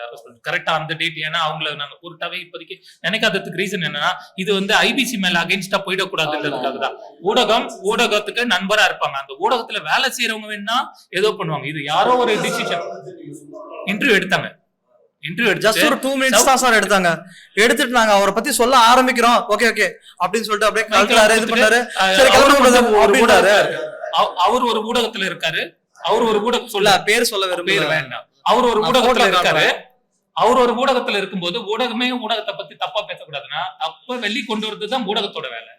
கரெக்டா அந்த டேட். ஏன்னா அவங்கள நாங்க பொருட்டாவே இப்போதைக்கு நினைக்காததுக்கு ரீசன் என்னன்னா, இது வந்து ஐபிசி மேல அகைன்ஸ்டா போயிடக்கூடாதுன்றதுக்காக தான். ஊடகத்துக்கு நண்பரா இருப்பாங்க, அந்த ஊடகத்துல வேலை செய்யறவங்க வேணா ஏதோ பண்ணுவாங்க. இது யாரோ ஒரு டிசிஷன். இன்டர்வியூ எடுத்தாங்க, ஜஸ்ட் ஒரு 2 மினிட்ஸ் தான் சார் எடுத்தாங்க. எடுத்துட்டு நாங்க அவரை பத்தி சொல்ல ஆரம்பிக்கிறோம், ஓகே ஓகே அப்படின்னு சொல்லிட்டு அப்படியே கல்கலாரு இது பண்ணாரு. சரி கிளம்புறாரு. அவர் ஒரு ஊடகத்துல இருக்காரு, அவர் ஒரு ஊடகம் சொல்ல பேர் சொல்ல வேண்டாம், அவர் ஒரு ஊடகத்துல இருக்காரு. அவர் ஒரு ஊடகத்துல இருக்கும்போது ஊடகத்தை பத்தி தப்பா பேசக்கூடாதுன்னா தப்ப வெளி கொண்டு வரதுதான் ஊடகத்தோட வேலை.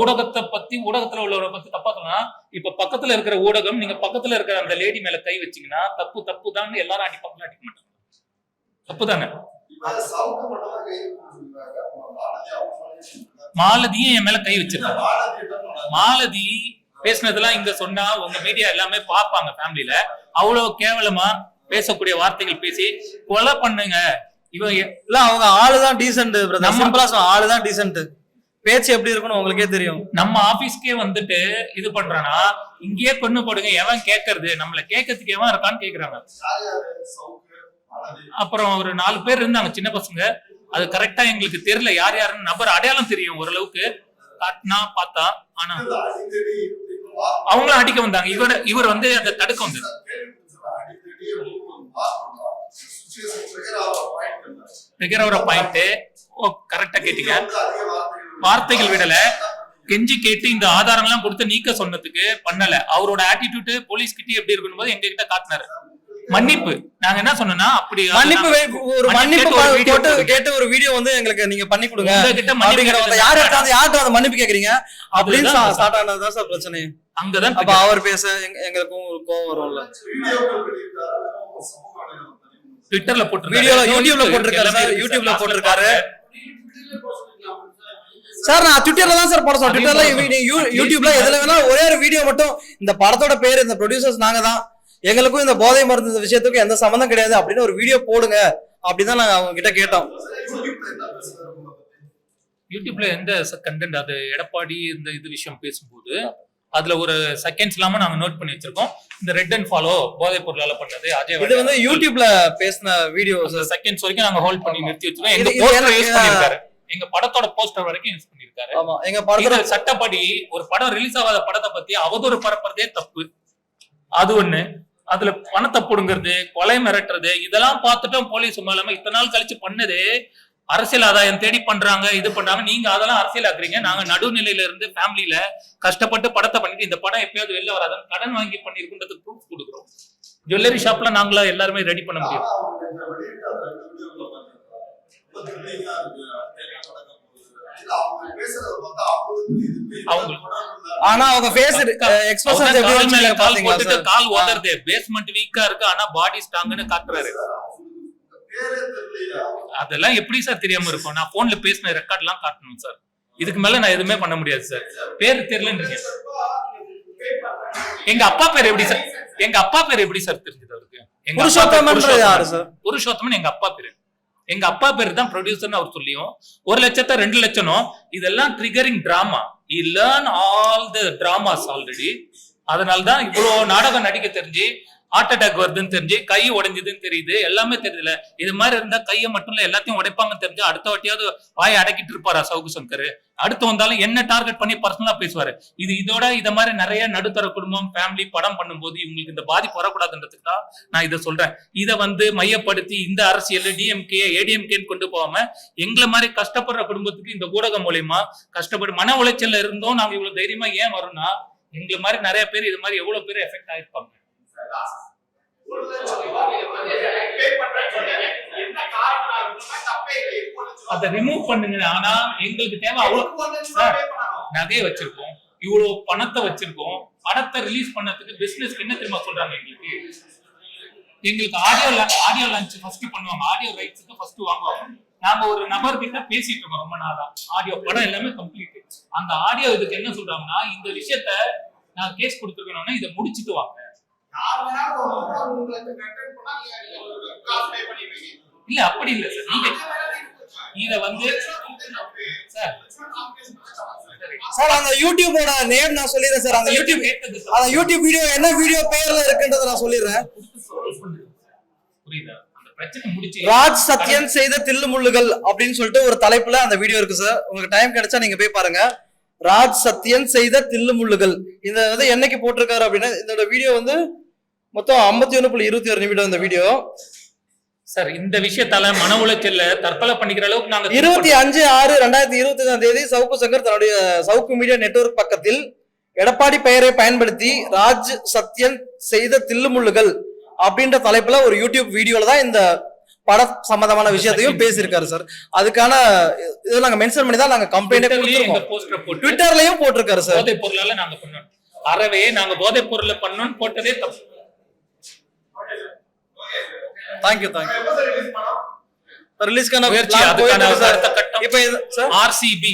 ஊடகத்தை பத்தி, ஊடகத்துல உள்ளவரை பத்தி தப்பா சொன்னா, இப்ப பக்கத்துல இருக்கிற ஊடகம் நீங்க பக்கத்துல இருக்கிற அந்த லேடி மேல கை வச்சீங்கன்னா தப்பு தான் எல்லாரும் அடிக்க மாட்டாங்க. தப்புதானே. மாலதியும் என் மேல கை வச்சிருக்காங்க. மாலதி பேசினதெல்லாம் இங்க சொன்னா உங்க மீடியா எல்லாமே பாப்பாங்க ஃபேமிலில. அவ்வளவு கேவலமா பேசக்கூடிய வார்த்தைகள் பேசி கொலை பண்ணுங்க. இவங்க அவங்க ஆளுதான் டீசென்ட், ஆளுதான் டீசென்ட். பேச்சு எப்படி இருக்குன்னு உங்களுக்கே தெரியும். நம்ம ஆபீஸ்க்கே வந்துட்டு இது பண்றானா, இங்கேயே கொண்டு போடுங்க, எவன் கேட்கறது, நம்மள கேட்கறதுக்கு எவன் இருக்கான்னு கேக்குறாங்க. அப்புறம் ஒரு 4 பேர் இருந்தாங்க சின்ன பசங்க, அது கரெக்டா எங்களுக்கு தெரியல யார் யாருன்னு. நபர் அடையாளம் தெரியும் ஓரளவுக்கு, காட்டினா பார்த்தா, ஆனா அவங்களும் அடிக்க வந்தாங்க. இவர் வந்து அதை தடுக்க வந்தது. கரெக்டா கேட்டீங்க, வார்த்தைகள் விடல, கெஞ்சி கேட்டு இந்த ஆதாரம் எல்லாம் கொடுத்து நீக்க சொன்னதுக்கு பண்ணல. அவரோட ஆட்டிடியூட் போலீஸ் கிட்ட எப்படி இருக்கணும் போது எங்க கிட்ட காட்டினாரு. மன்னிப்பு நாங்க என்ன சொன்னோம்னா, அப்படி மன்னிப்பு கேட்டு ஒரு வீடியோ வந்து எங்களுக்கு நீங்க பண்ணி கொடுங்க, யார்கிட்ட மன்னிப்பு கேக்குறீங்க அப்படின்னு ஸ்டார்ட் ஆனதுதான் சார் பிரச்சனை. அங்கதான் அப்ப அவர் பேச எங்களுக்கும் கோவம் வரும்ல. ட்விட்டர்ல போட்டு, யூடியூப்ல போட்டிருக்காரு. சார் நான் ட்விட்டர்ல தான் சார் போட சொன்னேன். ட்விட்டர்ல யூடியூப்ல எதுல வேணா ஒரே ஒரு வீடியோ மட்டும் இந்த படத்தோட பேர் இந்த ப்ரொடியூசர்ஸ் நாங்க தான், எங்களுக்கும் இந்த போதை மருந்து இந்த விஷயத்துக்கும் எந்த சம்மந்தம் கிடையாது அப்படின்னு ஒரு வீடியோ போடுங்க அப்படிதான் நாங்க அவங்க கிட்ட கேட்டோம். யூடியூப்ல எந்த கண்டென்ட் அது எடப்பாடி இந்த இது விஷயம் பேசும்போது அதுல ஒரு செகண்ட்ஸ் இல்லாம நாங்க நோட் பண்ணி வச்சிருக்கோம். இந்த ரெட் அண்ட் ஃபாலோ போதைப் பொருளால பண்ணது அஜய் இது வந்து யூடியூப்ல பேசின வீடியோ செகண்ட்ஸ் வரைக்கும் நாங்க ஹோல்ட் பண்ணி நிறுத்தி வச்சிருக்கோம். எங்க போஸ்டர் யூஸ் பண்ணிருக்காரு, எங்க படத்தோட போஸ்டர் வரைக்கும் யூஸ் பண்ணிருக்காரு. ஆமா, எங்க படத்தோட சட்டப்படி ஒரு படம் ரிலீஸ் ஆகாத படத்தை பத்தி அவதூறு பரப்புறதே தப்பு. அது ஒண்ணு. அதுல பணத்தை புடுங்கிறது, கொலை மிரட்டுறது, இதெல்லாம் பார்த்துட்டோம் போலீஸ் மேலாம இத்தனை நாள் கழிச்சு பண்ணது அரசியல் ஆதாயம் தேடி பண்றாங்க, இது பண்றாங்க. நீங்க அதெல்லாம் அரசியல் ஆக்குறீங்க. நாங்க நடுநிலையில இருந்து ஃபேமிலியில கஷ்டப்பட்டு படத்தை பண்ணிட்டு இந்த படம் எப்பயாவது வெளில வராதுன்னு கடன் வாங்கி பண்ணிருக்குன்றது ப்ரூஃப் கொடுக்குறோம். ஜுவல்லரி ஷாப்ல நாங்களா எல்லாருமே ரெடி பண்ண முடியும். ஆனா அவங்க ஃபேஸ் எக்ஸ்பிரஷன்ஸ் எப்படி வச்சிருக்காங்க பாத்தீங்களா சார்? கால் உதறது, பேஸ்மென்ட் வீக்கா இருக்கு ஆனா பாடி ஸ்ட்ராங்னு காட்டுறாரு. அதெல்லாம் எப்படி சார் தெரியாம இருக்கும்? நான் போன்ல பேசின ரெக்கார்ட் எல்லாம் காட்டணும் சார். இதுக்கு மேல நான் எதுவுமே பண்ண முடியாது சார். பேர் தெரியலன்னு எங்க அப்பா பேர் எப்படி சார்? எங்க அப்பா பேர் எப்படி சார் தெரிஞ்சது அவருக்கு? புருஷோத்தமன் எங்க அப்பா பேரு. எங்க அப்பா பேர் தான் ப்ரொடியூசர்னு அவர் சொல்லியும் 1 லட்சத்தை 2 லட்சம் இதெல்லாம் triggering drama. He learn all the dramas already. அதனால்தான் இவ்வளவு நாடகம் நடிக்க தெரிஞ்சு ஹார்ட் அட்டாக் வருதுன்னு தெரிஞ்சு, கை உடைஞ்சதுன்னு தெரியுது, எல்லாமே தெரியுதுல. இது மாதிரி இருந்தா கையை மட்டும் இல்ல எல்லாத்தையும் உடைப்பாங்கன்னு தெரிஞ்சு அடுத்த வாட்டியாவது வாயை அடக்கிட்டு இருப்பாரா சவுக்கு சங்கர்? அடுத்து வந்தாலும் என்ன டார்கெட் பண்ணி பர்சனலா பேசுவாரு. இதோட இத மாதிரி நிறைய நடுத்தர குடும்பம் ஃபேமிலி படம் பண்ணும்போது இவங்களுக்கு இந்த பாதிப்பு வரக்கூடாதுன்றதுக்கு தான் நான் இதை சொல்றேன். இதை மையப்படுத்தி இந்த அரசியல் டிஎம்கே ஏடிஎம்கேன்னு கொண்டு போகாம எங்களை மாதிரி கஷ்டப்படுற குடும்பத்துக்கு இந்த ஊடகம் மூலியமா கஷ்டப்பட்டு மன உளைச்சல்ல இருந்தோம் நாங்க இவ்வளவு தைரியமா ஏன் வரோம்னா எங்களை மாதிரி நிறைய பேர் இது மாதிரி எவ்வளவு பேர் எஃபெக்ட் ஆயிருப்பாங்க. அதை ரிமூவ் பண்ணுங்க. ஆனா எங்களுக்கு தேவை அவ்வளவு நகையை வச்சிருக்கோம், இவ்வளவு பணத்தை வச்சிருக்கோம். பணத்தை ரிலீஸ் பண்ணதுக்கு பிசினஸ் என்ன தெரியுமா சொல்றாங்க? எங்களுக்கு ஆடியோ லான்ச் ஃபர்ஸ்ட் பண்ணுவாங்க, ஆடியோ ரைட்ஸ்க்கு ஃபர்ஸ்ட் வாங்குவாங்க. நாங்க ஒரு நபர் கிட்ட பேசிட்டு இருக்கோம் ரொம்ப நாளா. ஆடியோ படம் எல்லாமே கம்ப்ளீட். அந்த ஆடியோ இதுக்கு என்ன சொல்றாங்கன்னா, இந்த விஷயத்த நான் கேஸ் கொடுத்துருக்கணும்னா இதை முடிச்சுட்டு வாங்க. இல்ல அப்படி இல்ல சார். நீங்க இத சார் அந்த யூடியூபோட நேம் நான் சொல்லிடுறேன் சார். அந்த யூடியூப் வீடியோ என்ன வீடியோ பேர்ல இருக்குன்றத நான் சொல்லிடுறேன். புரியுதா? அந்த பிரச்சனை முடிச்சு ராஜ் சத்யன் செய்த தில்லு முள்ளுகள் அப்படின்னு சொல்லிட்டு ஒரு தலைப்புல அந்த வீடியோ இருக்கு சார். உங்களுக்கு டைம் கிடைச்சா நீங்க போய் பாருங்க. ராஜ் சத்யன் செய்த தில்லு முள்ளுகள். இந்த என்னைக்கு போட்டிருக்காரு அப்படின்னா இதோட வீடியோ மொத்தம் 51.26 நிமிடம் இந்த வீடியோ சார். இந்த விஷயத்தால மன உளைச்சல்ல தற்கொலை பண்ணிக்கிற அளவுக்கு நாங்க 25/6/2021 சவுக்கு சங்கர் தன்னுடைய சவுக்கு மீடியா நெட்வொர்க் பக்கத்தில் எடப்பாடி பெயரை பயன்படுத்தி ராஜ் சத்யன் செய்த தில்லுமுள்ளுகள் அப்படின்ற தலைப்புல ஒரு யூடியூப் வீடியோல தான் இந்த பட சம்பந்தமான விஷயத்தையும் பேசியிருக்காரு சார். அதுக்கான இது நாங்க மென்ஷன் பண்ணி தான் நாங்க கம்ப்ளைண்ட் கொடுத்திருக்கோம். ட்விட்டர்லயும் போட்டிருக்காரு சார். போதைப் பொருளால நாங்க பண்ணோம், அறவே நாங்க போதைப் பொருளை பண்ணோம்னு போட்டதே தப்பு. தேங்க்யூ ரிலீஸ்க்கான முயற்சி அதுக்கான அடுத்த கட்டம். இப்போ sir RCB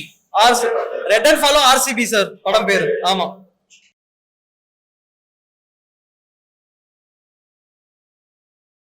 red and follow RCB sir படம் பேரு. ஆமா.